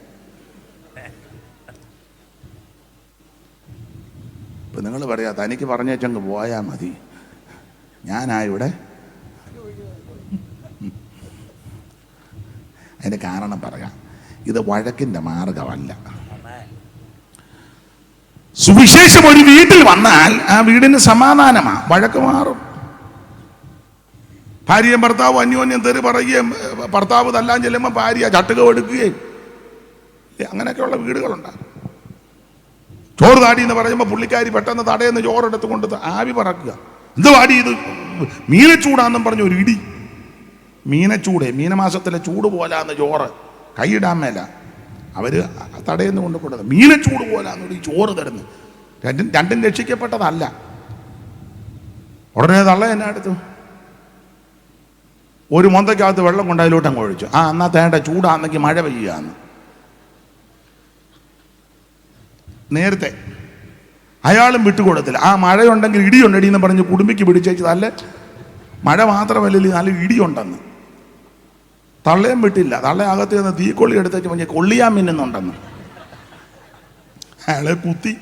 ഇപ്പം നിങ്ങൾ പറയാ തനിക്ക് പറഞ്ഞേച്ചങ്ങ് പോയാൽ മതി, ഞാനാ ഇവിടെ അതിൻ്റെ കാരണം പറയാം. ഇത് വഴക്കിൻ്റെ മാർഗമല്ല. സുവിശേഷം ഒരു വീട്ടിൽ വന്നാൽ ആ വീടിന് സമാധാനമാണ്, വഴക്ക് മാറും. ഭാര്യയും ഭർത്താവും അന്യോന്യം തെറി പറയുകയും ഭർത്താവ് തല്ലാൻ ചെല്ലുമ്പോൾ ഭാര്യ ചട്ടുക എടുക്കുകയും അങ്ങനെയൊക്കെയുള്ള വീടുകളുണ്ടാകും. ചോറ് താടി എന്ന് പറയുമ്പോൾ പുള്ളിക്കാരി പെട്ടെന്ന് തടയെന്ന് ചോറെടുത്ത് കൊണ്ട് ആവി പറക്കുക. എന്ത് വാടി ഇത് മീനച്ചൂടാന്നും പറഞ്ഞ ഒരു ഇടി. മീനച്ചൂട്, മീനമാസത്തിലെ ചൂട് പോലാന്ന് ചോറ് കൈയിടാൻ മേല. അവർ തടയെന്ന് കൊണ്ട് കൊടുത്തത് മീനച്ചൂട് പോലാന്ന് ഈ ചോറ് തരുന്നു. രണ്ടും രക്ഷിക്കപ്പെട്ടതല്ല. ഉടനെ തള്ള എന്നെ അടുത്തു ഒരു മൊന്തക്കകത്ത് വെള്ളം കൊണ്ട് അതിലോട്ടങ്ങ് ഒഴിച്ചു. എന്നാ തേണ്ട ചൂടാന്നെങ്കിൽ മഴ പെയ്യുകയെന്ന്. നേരത്തെ അയാളും വിട്ടുകൊടുത്തില്ല. മഴയുണ്ടെങ്കിൽ ഇടിയുണ്ടടി എന്ന് പറഞ്ഞ് കുടുംബിക്ക് പിടിച്ചേച്ച് നല്ല മഴ മാത്രമല്ല നല്ല ഇടിയുണ്ടെന്ന്. തള്ളയും വിട്ടില്ല. തള്ള അകത്ത് നിന്ന് തീക്കൊള്ളി എടുത്തേച്ച് പറഞ്ഞ് കൊള്ളിയാൻ മിന്നുന്നുണ്ടെന്ന് അയാളെ കുത്തി.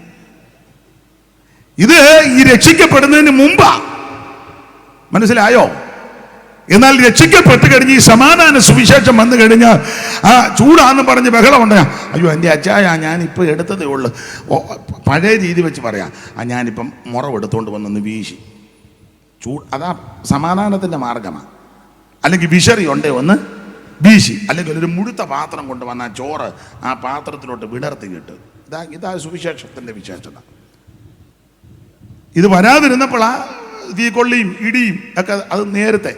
ഇത് ഈ രക്ഷിക്കപ്പെടുന്നതിന് മുമ്പാ, മനസ്സിലായോ? എന്നാൽ രക്ഷിക്കപ്പെട്ട് കഴിഞ്ഞ് ഈ സമാധാന സുവിശേഷം വന്നു കഴിഞ്ഞാൽ ചൂടാന്ന് പറഞ്ഞ് ബഹളമുണ്ട്. അയ്യോ എൻ്റെ അച്ചായ ഞാനിപ്പോൾ എടുത്തതേ ഉള്ളൂ. പഴയ രീതി വെച്ച് പറയാം, ഞാനിപ്പം മുറവെടുത്തോണ്ട് വന്നൊന്ന് വീശി. അതാ സമാധാനത്തിൻ്റെ മാർഗമാണ്. അല്ലെങ്കിൽ വിശറി ഉണ്ടേ ഒന്ന് വീശി, അല്ലെങ്കിൽ ഒരു മുഴുത്ത പാത്രം കൊണ്ട് വന്ന ചോറ് ആ പാത്രത്തിലോട്ട് വിടർത്തി കിട്ടും. ഇതാ സുവിശേഷത്തിൻ്റെ വിശേഷത. ഇത് വരാതിരുന്നപ്പോൾ തീക്കൊള്ളിയും ഇടിയും ഒക്കെ അത് നേരത്തെ.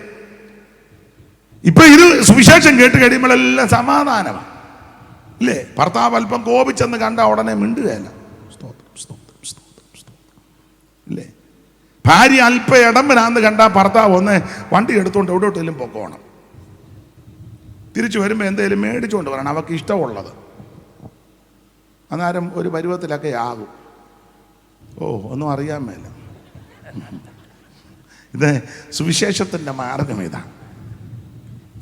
ഇപ്പൊ ഇത് സുവിശേഷം കേട്ട് കഴിയുമ്പോഴെല്ലാം സമാധാനമാണ്, ഇല്ലേ? ഭർത്താവ് അല്പം കോപിച്ചെന്ന് കണ്ട ഉടനെ മിണ്ടുകയല്ല. ഇല്ലേ? ഭാര്യ അല്പം ഇടമ്പനാന്ന് കണ്ട ഭർത്താവ് ഒന്ന് വണ്ടി എടുത്തുകൊണ്ട് എവിടോട്ടെങ്കിലും പൊക്കോണം. തിരിച്ചു വരുമ്പോൾ എന്തെങ്കിലും മേടിച്ചുകൊണ്ട് വരണം, അവർക്ക് ഇഷ്ടമുള്ളത്. അന്നേരം ഒരു പരുവത്തിലൊക്കെ ആകും. ഒന്നും അറിയാൻ മേല. ഇത് സുവിശേഷത്തിൻ്റെ മാർഗം ഇതാണ്.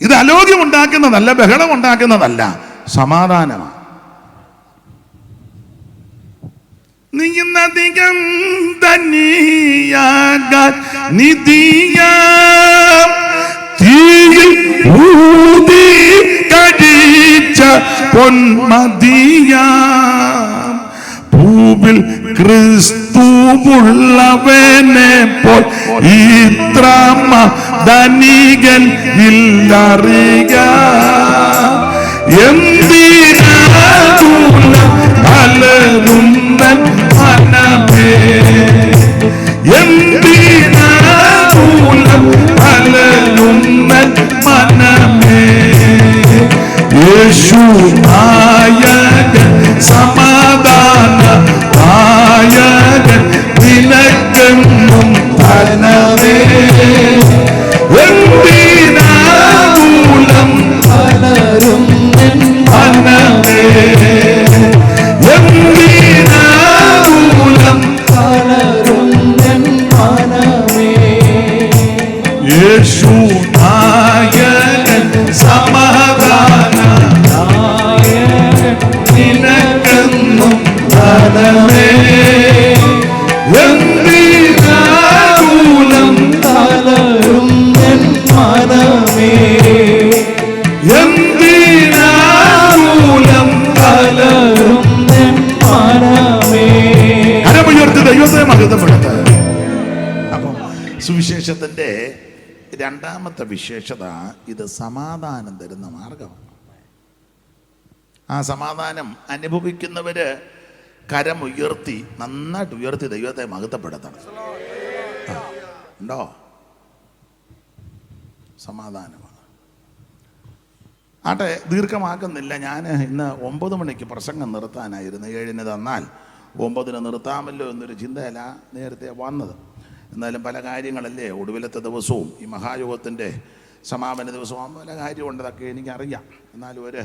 ഇത് അലോക്യമുണ്ടാക്കുന്നതല്ല, ബഹളം ഉണ്ടാക്കുന്നതല്ല, സമാധാനമാണ്. നീന്നധികം തന്നെയാകാൻ നിധിയാം തീയിൽ ഊതി കഴിച്ച പൊന്മതിയാം ഭൂവിൽ ക്രിസ്തുവുള്ളവനെ പോൽ ഇത്ര ധനികൻ ഇല്ലറിയ. എന്തിനാകുലം പലരുന്നൻ മനമേ, എന്തിനാകുലം പലരുന്നൻ മനമേ. യേശു നായകൻ സമാധാന നായകൻ നിനക്കെന്നും ധനമേ. എന്തിനാകുലം പലരും മനമേ, എന്തിനാകുലം പലരും മനമേ. യേശു നായകൻ സമാധാന നായകൻ നിനക്കെന്നും ധനമേ. എന്തിനാകുലം പലരും മനമേ, എന്തിനാകുലം പലരും മനമേ. കരമുയർത്തി ദൈവത്തെ മഹത്വപ്പെടുത്ത്. അപ്പം സുവിശേഷത്തിന്റെ രണ്ടാമത്തെ വിശേഷത ഇത് സമാധാനം തരുന്ന മാർഗമാണ്. ആ സമാധാനം അനുഭവിക്കുന്നവര് കരമുയർത്തി നന്നായിട്ട് ഉയർത്തി ദൈവത്തെ മഹത്വപ്പെടുത്തണം. ഉണ്ടോ? സമാധാനമാണ്. ആട്ടെ, ദീർഘമാക്കുന്നില്ല. ഞാൻ ഇന്ന് 9 മണിക്ക് പ്രസംഗം നിർത്താനായിരുന്നു. 7-ന് തന്നാൽ 9-ന് നിർത്താമല്ലോ എന്നൊരു ചിന്തയല്ല നേരത്തെ വന്നത്. എന്നാലും പല കാര്യങ്ങളല്ലേ ഒടുവിലത്തെ ദിവസവും ഈ മഹായോഗത്തിൻ്റെ സമാപന ദിവസവും പല കാര്യമുണ്ടതൊക്കെ എനിക്കറിയാം. എന്നാലും ഒരു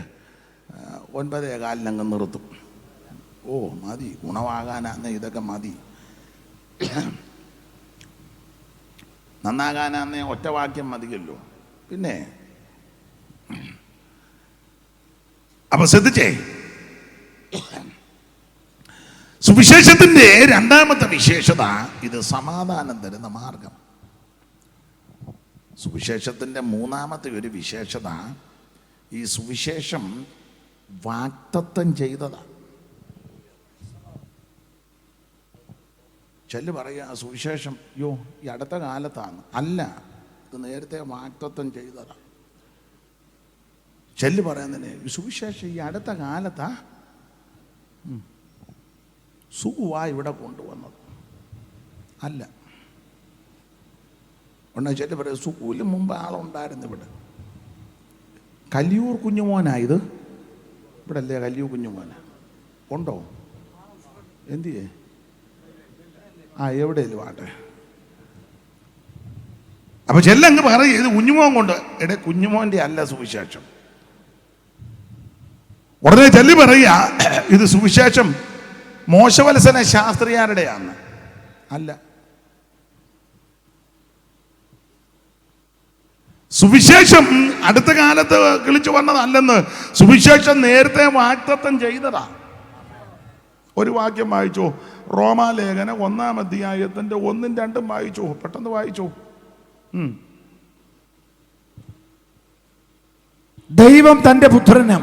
9:15 നിർത്തും. മതി, ഗുണമാകാനാന്ന് ഇതൊക്കെ മതി. നന്നാകാനാന്നേ ഒറ്റവാക്യം മതിയല്ലോ. പിന്നെ അപ്പൊ ശ്രദ്ധിച്ചേ, സുവിശേഷത്തിന്റെ രണ്ടാമത്തെ വിശേഷത ഇത് സമാധാനം തരുന്ന മാർഗം. സുവിശേഷത്തിൻ്റെ മൂന്നാമത്തെ ഒരു വിശേഷത, ഈ സുവിശേഷം വാഗ്ദത്തം ചെയ്തതാണ്. ചെല്ല് പറയുക സുവിശേഷം ഈ അടുത്ത കാലത്താണ്. അല്ല, ഇത് നേരത്തെ വാഗ്ദത്തം ചെയ്തതാണ്. ചെല്ല് പറയുന്നതിന് ഈ സുവിശേഷം ഈ അടുത്ത കാലത്താ സുഖുവാ ഇവിടെ കൊണ്ടുവന്നത്. അല്ല, ഉടനെ ചെല്ല് പറയുക സുഖുവിന് മുമ്പ് ആളുണ്ടായിരുന്നു ഇവിടെ. കല്ലിയൂർ കുഞ്ഞുമോനായത് ഇവിടെ അല്ലേ? കല്ലിയൂർ കുഞ്ഞുമോന ഉണ്ടോ? എന്തിയേ? എവിടെയല്ലോ ആട്ടെ. അപ്പൊ ചെല്ലങ്ങ് പറയും ഇത് കുഞ്ഞുമോൻ കൊണ്ട്. കുഞ്ഞുമോന്റെ അല്ല സുവിശേഷം. ഉടനെ ചെല്ലി പറയുക ഇത് സുവിശേഷം മോശവത്സന ശാസ്ത്രിയാരുടെയാണ്. അല്ല, സുവിശേഷം അടുത്ത കാലത്ത് കിളിച്ചു വന്നതല്ലെന്ന്. സുവിശേഷം നേരത്തെ വാഗ്ദത്തം ചെയ്തതാ. ഒരു വാക്യം വായിച്ചോ, റോമാലേഖനം 1-ാം അധ്യായത്തിന്റെ 1-ഉം 2-ഉം വായിച്ചോ, പെട്ടെന്ന് വായിച്ചോ. ദൈവം തന്റെ പുത്രനും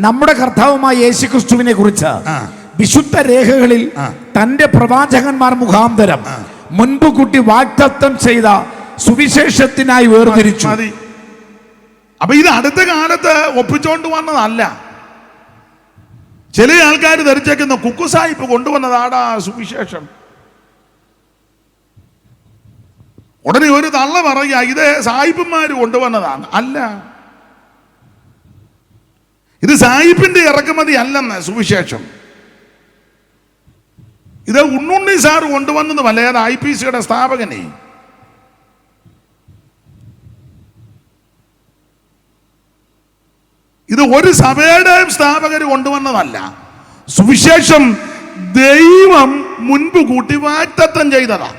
നമ്മുടെ കർത്താവുമായ യേശുക്രിസ്തുവിനെ കുറിച്ച് വിശുദ്ധ രേഖകളിൽ തന്റെ പ്രവാചകന്മാർ മുഖാന്തരം മുൻപ് കൂട്ടി വാഗ്ദത്തം ചെയ്ത സുവിശേഷത്തിനായി വേർതിരിച്ചു. അപ്പൊ ഇത് അടുത്ത കാലത്ത് ഒപ്പിച്ചോണ്ട് വന്നതല്ല. ചില ആൾക്കാർ ധരിച്ചേക്കുന്ന കുക്കുസായിപ്പ് കൊണ്ടുവന്നതാടാ സുവിശേഷം. ഉടനെ ഒരു തള്ള പറയുക ഇത് സായിപ്പന്മാര് കൊണ്ടുവന്നതാണ്. അല്ല, ഇത് സായിപ്പിന്റെ ഇറക്കുമതി അല്ലെന്ന് സുവിശേഷം. ഇത് ഉണ്ണുണ്ണി സാറ് കൊണ്ടുവന്നതുമല്ല. ഏത് IPCയുടെ സ്ഥാപകനെ. ഇത് ഒരു സഭയുടെയും സ്ഥാപകർ കൊണ്ടുവന്നതല്ല. സുവിശേഷം ദൈവം മുൻപ് കൂട്ടി വാഗ്ദത്തം ചെയ്തതാ.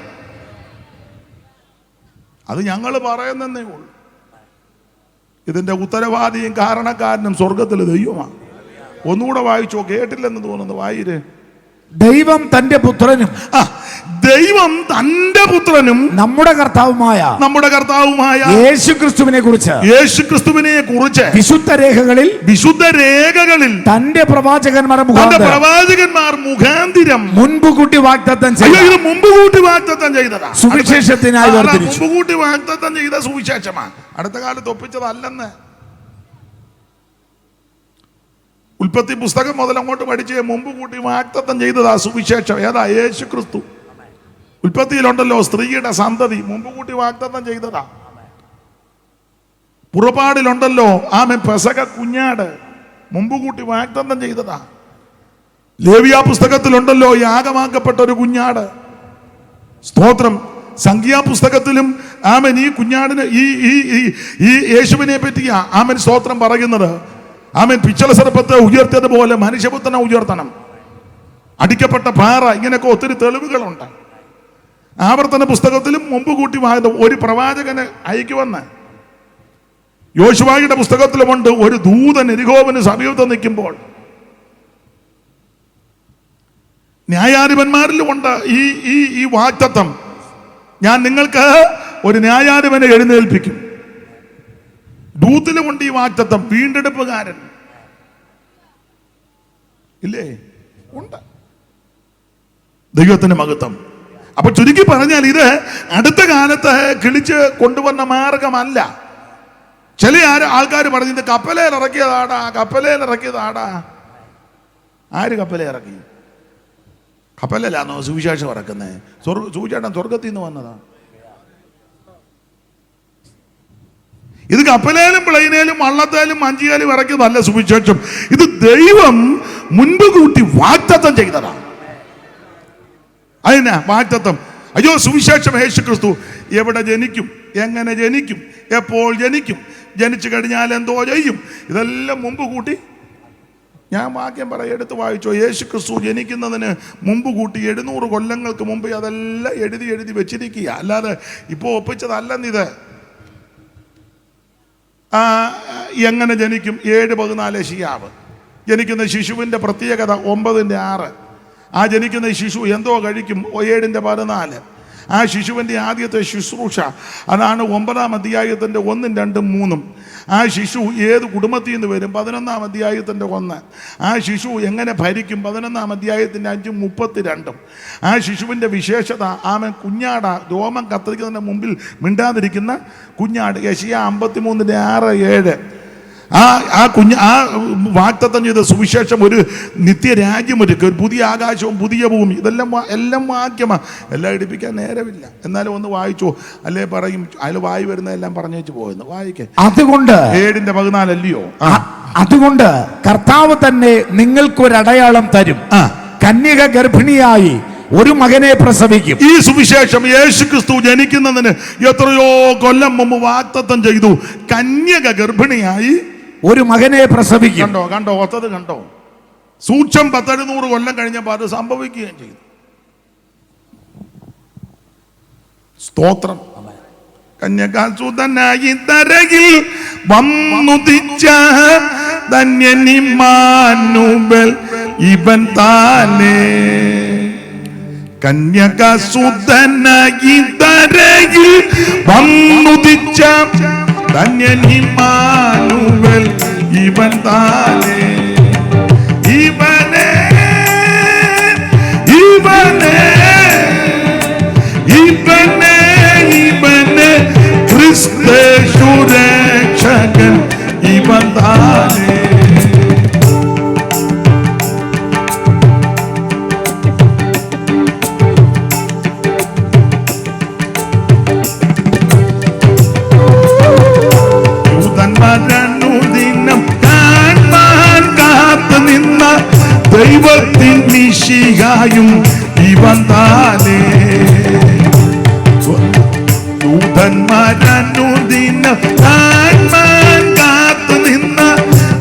അത് ഞങ്ങൾ പറയുന്നേ ഉള്ളൂ. ഇതിന്റെ ഉത്തരവാദിയും കാരണക്കാരനും സ്വർഗത്തിൽ ദൈവമാണ്. ഒന്നുകൂടെ വായിച്ചോ, കേട്ടില്ലെന്ന് തോന്നുന്നു. വായിര്. ദൈവം തന്റെ പുത്രനും ദൈവം തന്റെ പുത്രനും നമ്മുടെ കർത്താവുമായ യേശുക്രിസ്തുവിനെ കുറിച്ച് വിശുദ്ധ രേഖകളിൽ തന്റെ പ്രവാചകന്മാർ മുഖാന്തിരം മുൻപ് കൂട്ടി വാഗ്ദത്തം ചെയ്തതാ. സുവിശേഷത്തിനായി മുൻപ് കൂട്ടി വാഗ്ദത്തം ചെയ്ത സുവിശേഷമാണ്. അടുത്ത കാലത്ത് ഒപ്പിച്ചതല്ലെന്ന്. ഉൽപ്പത്തി പുസ്തകം മുതൽ അങ്ങോട്ട് പഠിച്ച് മുമ്പ് കൂട്ടി വാഗ്ദത്തം ചെയ്തതാ സുവിശേഷം. ഏതാ? യേശു ക്രിസ്തു. ഉൽപ്പത്തിയിലുണ്ടല്ലോ സ്ത്രീയുടെ സന്തതി, മുമ്പ് കൂട്ടി വാഗ്ദത്തം ചെയ്തതാ. പുറപ്പാടിലുണ്ടല്ലോ പെസക കുഞ്ഞാട്, മുമ്പ് കൂട്ടി വാഗ്ദത്തം ചെയ്തതാ. ലേവ്യ പുസ്തകത്തിലുണ്ടല്ലോ യാഗമാക്കപ്പെട്ട ഒരു കുഞ്ഞാട്. സ്തോത്രം. സംഖ്യാപുസ്തകത്തിലും ഈ കുഞ്ഞാടിന് ഈ യേശുവിനെ പറ്റിയാ സ്തോത്രം പറയുന്നത്. പിച്ചള സർപ്പത്തെ ഉയർത്തിയതുപോലെ മനുഷ്യപുത്രനെ ഉയർത്തണം. അടിക്കപ്പെട്ട പാറ, ഇങ്ങനെയൊക്കെ ഒത്തിരി തെളിവുകളുണ്ട്. ആവർത്തന പുസ്തകത്തിലും മുമ്പ് കൂട്ടി ഒരു പ്രവാചകന് അയക്കുമെന്ന്. യോശുവയുടെ പുസ്തകത്തിലുമുണ്ട് ഒരു ദൂതൻ എരിഹോവിന് സമീപത്ത് നിൽക്കുമ്പോൾ. ന്യായാധിപന്മാരിലുമുണ്ട് ഈ വാഗ്ദത്തം. ഞാൻ നിങ്ങൾക്ക് ഒരു ന്യായാധിപനെ എഴുന്നേൽപ്പിക്കും. ദൂത്തിലുമുണ്ട് ഈ വാഗ്ദത്തം. വീണ്ടെടുപ്പുകാരൻ ഇല്ലേ? ഉണ്ട്. ദൈവത്തിന്റെ മഹത്വം. അപ്പൊ ചുരുക്കി പറഞ്ഞാൽ ഇത് അടുത്ത കാലത്ത് കിളിച്ച് കൊണ്ടുവന്ന മാർഗമല്ല. ചില ആൾക്കാർ പറഞ്ഞു ഇത് കപ്പലേൽ ഇറക്കിയതാടാ. ആര് കപ്പലേ ഇറക്കി? കപ്പലിലാണോ സുവിശേഷം ഇറക്കുന്നത്? സുവിശേഷം സ്വർഗത്തിൽ നിന്ന് വന്നതാ. ഇത് കപ്പലേലും പ്ലെയിനേലും വള്ളത്തേലും മഞ്ചിയാലും ഇറക്കിയതല്ല സുവിശേഷം. ഇത് ദൈവം മുൻപ് കൂട്ടി വാഗ്ദത്തം ചെയ്തതാണ്. അതിനാ വാഗ്ദത്തം. സുവിശേഷം യേശു ക്രിസ്തു എവിടെ ജനിക്കും, എങ്ങനെ ജനിക്കും, എപ്പോൾ ജനിക്കും, ജനിച്ചു കഴിഞ്ഞാൽ എന്തോ ചെയ്യും, ഇതെല്ലാം മുമ്പ് കൂട്ടി. ഞാൻ വാക്യം എടുത്ത് വായിച്ചോ. യേശു ക്രിസ്തു ജനിക്കുന്നതിന് മുമ്പ് കൂട്ടി 700 കൊല്ലങ്ങൾക്ക് മുമ്പ് അതെല്ലാം എഴുതി വെച്ചിരിക്കുക. അല്ലാതെ ഇപ്പോൾ ഒപ്പിച്ചതല്ലെന്നിത്. എങ്ങനെ ജനിക്കും? 7:14 ശിയാവ്. ജനിക്കുന്ന ശിശുവിൻ്റെ പ്രത്യേകത 9:6. ജനിക്കുന്ന ശിശു എന്തോ കഴിക്കും? 7:14. ആ ശിശുവിൻ്റെ ആദ്യത്തെ ശുശ്രൂഷ അതാണ് 9-ാം അധ്യായത്തിൻ്റെ 1, 2, 3. ആ ശിശു ഏത് കുടുംബത്തിൽ നിന്ന് വരും? 11-ാം അധ്യായത്തിൻ്റെ 1. ആ ശിശു എങ്ങനെ ഭരിക്കും? 11-ാം അധ്യായത്തിൻ്റെ 5:32. ആ ശിശുവിൻ്റെ വിശേഷത ആമൻ കുഞ്ഞാട, രോമം കത്തിരിക്കുന്നതിൻ്റെ മുമ്പിൽ മിണ്ടാതിരിക്കുന്ന കുഞ്ഞാട്. യെശയ്യാ 53:6, 7. ആ വാഗ്ദത്തം ചെയ്ത സുവിശേഷം ഒരു നിത്യരാജ്യം ഒരുക്കുക, ഒരു പുതിയ ആകാശവും പുതിയ ഭൂമി. എല്ലാം വാക്യമാണ്. എല്ലാം എടുപ്പിക്കാൻ നേരമില്ല. എന്നാലും ഒന്ന് വായിച്ചോ, അല്ലേ പറയും അതിൽ വായി വരുന്നതെല്ലാം പറഞ്ഞേച്ച് പോയെന്ന്. വായിക്കേ. അതുകൊണ്ട് 7:14 അല്ലയോ? അതുകൊണ്ട് കർത്താവ് തന്നെ നിങ്ങൾക്കൊരടയാളം തരും. കന്യക ഗർഭിണിയായി ഒരു മകനെ പ്രസവിക്കും. ഈ സുവിശേഷം യേശുക്രിസ്തു ജനിക്കുന്നതിന് എത്രയോ കൊല്ലം മുമ്പ് വാഗ്ദത്തം ചെയ്തു. കന്യക ഗർഭിണിയായി ഒരു മകനെ പ്രസവിക്കും. കണ്ടോ ഒത്തത് കണ്ടോ? സൂക്ഷം 100 കൊല്ലം കഴിഞ്ഞപ്പോൾ അത് സംഭവിക്കുകയും ചെയ്തു. സ്തോത്രം. കന്യകാസുതനായി തരകിൽ വന്നുദിച്ച ധന്യനിമ്മാനുവേൽ ഇവൻ താനേ. കന്യകാസുതനായി തരകിൽ വന്നുദിച്ച ധന്യനിമ്മാനുവേൽ ഇവൻ താനേ. ഇവനെ ഇവനെ ഇവനെ ഇവനെ ക്രിസ്തേശു രക്ഷകൻ ഇവൻ താനേ. ദൈവത്തിൻ മിശിഹായും ഇവൻ താനേ. ദൂതന്മാരനുദിനം കാത്തു നിന്ന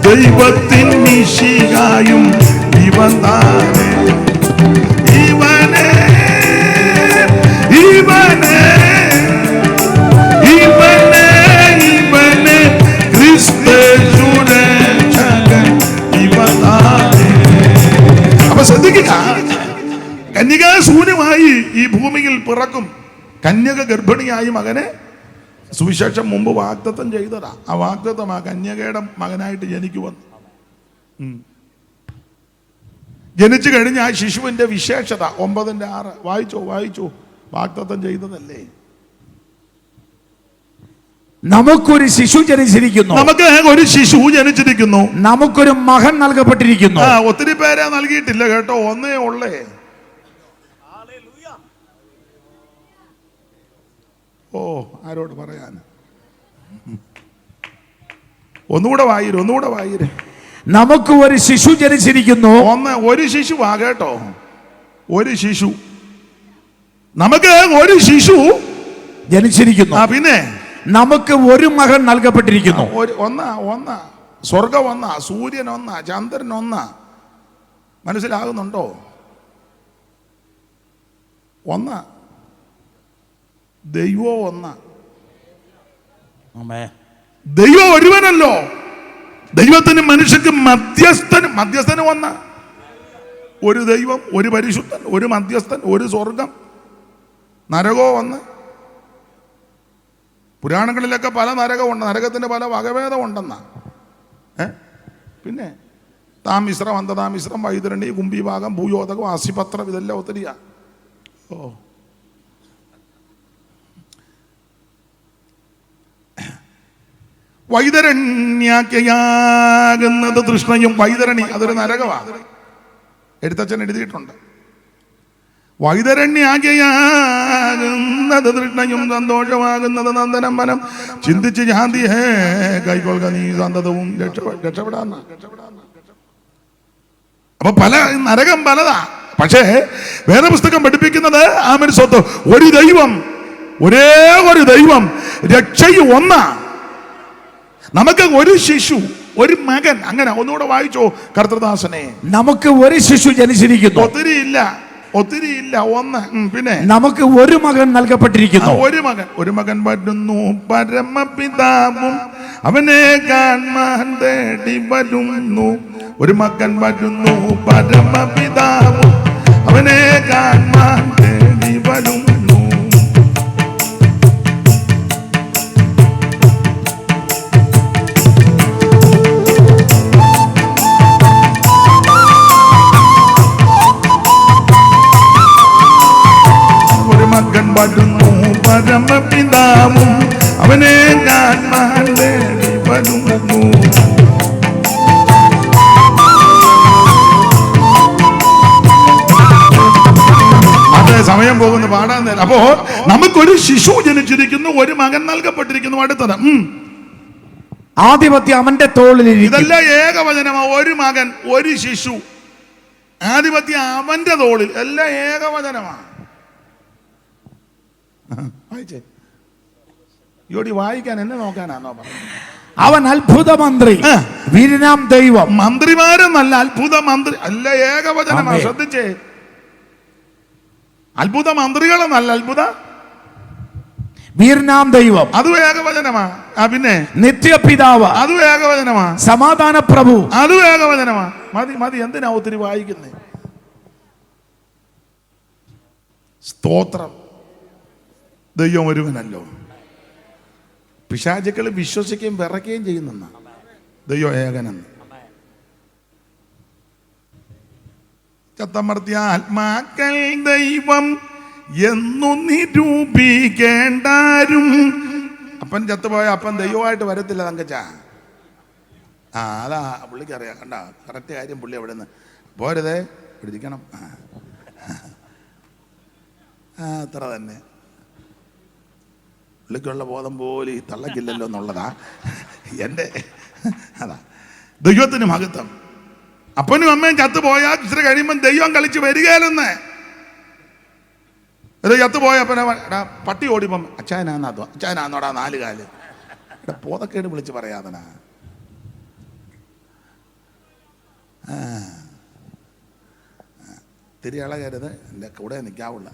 ദൈവത്തിൻ മിശിഹായും ഇവൻ താനേ. ഇവനെ ഇവനെ ഇവനെ ഇവനെ ക്രിസ്തേശു രക്ഷകൻ ഇവൻ താനേ. അപ്പൊ ശ്രദ്ധിക്കുക, കന്യകാശൂന്യമായി ഈ ഭൂമിയിൽ പിറക്കും. കന്യക ഗർഭിണിയായി മകനെ സുവിശേഷം മുമ്പ് വാഗ്ദത്തം ചെയ്തതാ. ആ വാഗ്ദത്തം ആ കന്യകയുടെ മകനായിട്ട് ജനിക്കുവന്നു. ജനിച്ചു കഴിഞ്ഞ ആ ശിശുവിന്റെ വിശേഷത 9:6 വായിച്ചോ. വാഗ്ദത്തം ചെയ്തതല്ലേ. നമുക്കൊരു ശിശു ജനിച്ചിരിക്കുന്നു. നമുക്ക് ഒരു ശിശു ജനിച്ചിരിക്കുന്നു. നമുക്കൊരു മകൻ നൽകപ്പെട്ടിരിക്കുന്നു. ഒത്തിരി പേരെ നൽകിയിട്ടില്ല കേട്ടോ, ഒന്നേ ഉള്ളേ. ഓ, ആരോട് പറയാൻ? ഒന്നുകൂടെ വായിര്. നമുക്ക് ഒരു ശിശു ജനിച്ചിരിക്കുന്നു. ഒരു ശിശു കേട്ടോ, ഒരു ശിശു. നമുക്ക് ഒരു ശിശു ജനിച്ചിരിക്കുന്നു. പിന്നെ നമുക്ക് ഒരു മകൻ നൽകപ്പെട്ടിരിക്കുന്നു. ഒന്നാ സ്വർഗം ഒന്നാ, സൂര്യൻ ഒന്നാ, ചന്ദ്രൻ ഒന്നാ. മനസ്സിലാകുന്നുണ്ടോ? ഒന്നാ, ദൈവം ഒന്നാ. ദൈവം ഒരുവനല്ലോ. ദൈവത്തിന് മനുഷ്യർക്ക് മധ്യസ്ഥന് ഒന്നാ. ഒരു ദൈവം, ഒരു പരിശുദ്ധൻ, ഒരു മധ്യസ്ഥൻ, ഒരു സ്വർഗം, നരകോ ഒന്ന്. പുരാണങ്ങളിലൊക്കെ പല നരകമുണ്ട്, നരകത്തിന് പല വകഭേദമുണ്ടെന്നാ. പിന്നെ താമിശ്രം, അന്തതാമിശ്രം, വൈതരണി, കുംഭിഭാഗം, ഭൂയോതകം, ആസിപത്രം, ഇതെല്ലാം ഒത്തിരിയാ. ഓ, വൈതരണ്യാകുന്നത് തൃഷ്ണയും. വൈതരണി അതൊരു നരകമാണ്. എഴുത്തച്ഛൻ എഴുതിയിട്ടുണ്ട്. വൈതരണ്യാകുന്നത് തൃഷ്ണയും സന്തോഷമാകുന്നത് നന്ദനം വനം. ചിന്തിച്ച് ശാന്തി ഹേ കൈക്കൊള്ളുക നീ സന്തതവും രക്ഷപ്പെടാന്ന. അപ്പൊ പല നരകം പലതാ. പക്ഷേ വേദപുസ്തകം പഠിപ്പിക്കുന്നത് ആമൻ സ്വത്ത് ഒരു ദൈവം, ഒരേ ഒരു ദൈവം, രക്ഷയും ഒന്നാ. നമുക്ക് ഒരു ശിശു, ഒരു മകൻ. അങ്ങനെ ഒന്നുകൂടെ വായിച്ചോ കർത്തൃദാസനെ. നമുക്ക് ഒരു ശിശു ജനിച്ചിരിക്കുന്നു. ഒത്തിരി ഇല്ല, ഒന്ന്. പിന്നെ നമുക്ക് ഒരു മകൻ നൽകപ്പെട്ടിരിക്കുന്നു. ഒരു മകൻ വരുന്നു, പരമപിതാവും അവനെ കാണാൻ തേടി വരുന്നു. ഒരു മകൻ വരുന്നു, പരമപിതാവും അവനെ കാണാൻ തേടി വരുന്നു. വരുന്നു പരമപിതാവും അവനെ കാണാൻ വേണ്ടി വരുന്നു. അതെ, സമയം പോകുന്നു, പാടാൻ നേരം. അപ്പോ നമുക്കൊരു ശിശു ജനിച്ചിരിക്കുന്നു, ഒരു മകൻ നൽകപ്പെട്ടിരിക്കുന്നു. അടുത്തത് ആധിപത്യം അവന്റെ തോളിലിരിക്കും. ഇതെല്ലാം ഏകവചനമാ. ഒരു മകൻ, ഒരു ശിശു, ആധിപത്യം അവന്റെ തോളിൽ, എല്ലാം ഏകവചനമാണ്. വായിച്ചേ. യോടി വായിക്കാൻ എന്നെ നോക്കാനാണോ പറയുന്നത്? അവൻ അത്ഭുത മന്ത്രി, വീരനാം ദൈവം. മന്ത്രിമാരെന്നല്ല, അത്ഭുത മന്ത്രി അല്ല, ഏകവചനമാണ്. ശ്രദ്ധിച്ചേ, അത്ഭുത മന്ത്രികളെന്നല്ല, അത്ഭുത വീരനാം ദൈവം, അതും ഏകവചനമാ. പിന്നെ നിത്യപിതാവ്, അതും ഏകവചനമാ. സമാധാന പ്രഭു, അതും ഏകവചനമാ. മതി മതി, എന്തിനാ ഒത്തിരി വായിക്കുന്നേ? സ്തോത്രം. ദൈവം ഒരുവനല്ലോ. പിശാചുക്കൾ വിശ്വസിക്കുകയും വിറയ്ക്കുകയും ചെയ്യുന്ന ദൈവം ഏകനെന്ന്. ചത്തമർത്തിയ ആത്മാക്കൾ ദൈവം എന്നു നിരൂപിക്കേണ്ടാരും. അപ്പൻ ചത്തുപോയ അപ്പൻ ദൈവമായിട്ട് വരത്തില്ല തങ്കച്ച. അതാ പുള്ളിക്കറിയാം. കണ്ട, കറക്റ്റ് കാര്യം പുള്ളി അവിടെ നിന്ന് പോരുതേ, പിടിക്കണം. അത്ര തന്നെ. പുള്ളിക്കുള്ള ബോധം പോലെ ഈ തള്ളക്കില്ലല്ലോ എന്നുള്ളതാ എൻ്റെ. അതാ ദൈവത്തിന് മഹത്വം. അപ്പനും അമ്മയും ചത്തുപോയാൽ ഇച്ചിരി കഴിയുമ്പം ദൈവം കളിച്ച് വരികയില്ലെന്ന്. ഇത് ചത്തുപോയ അപ്പനെ പട്ടി ഓടിപ്പം അച്ചായനാന്നോടാ 4 കാല്. ഇവിടെ പോതക്കേട് വിളിച്ച് പറയാതനാ. തിരിയളകരുത്, എൻ്റെ കൂടെ നിൽക്കാവുള്ള.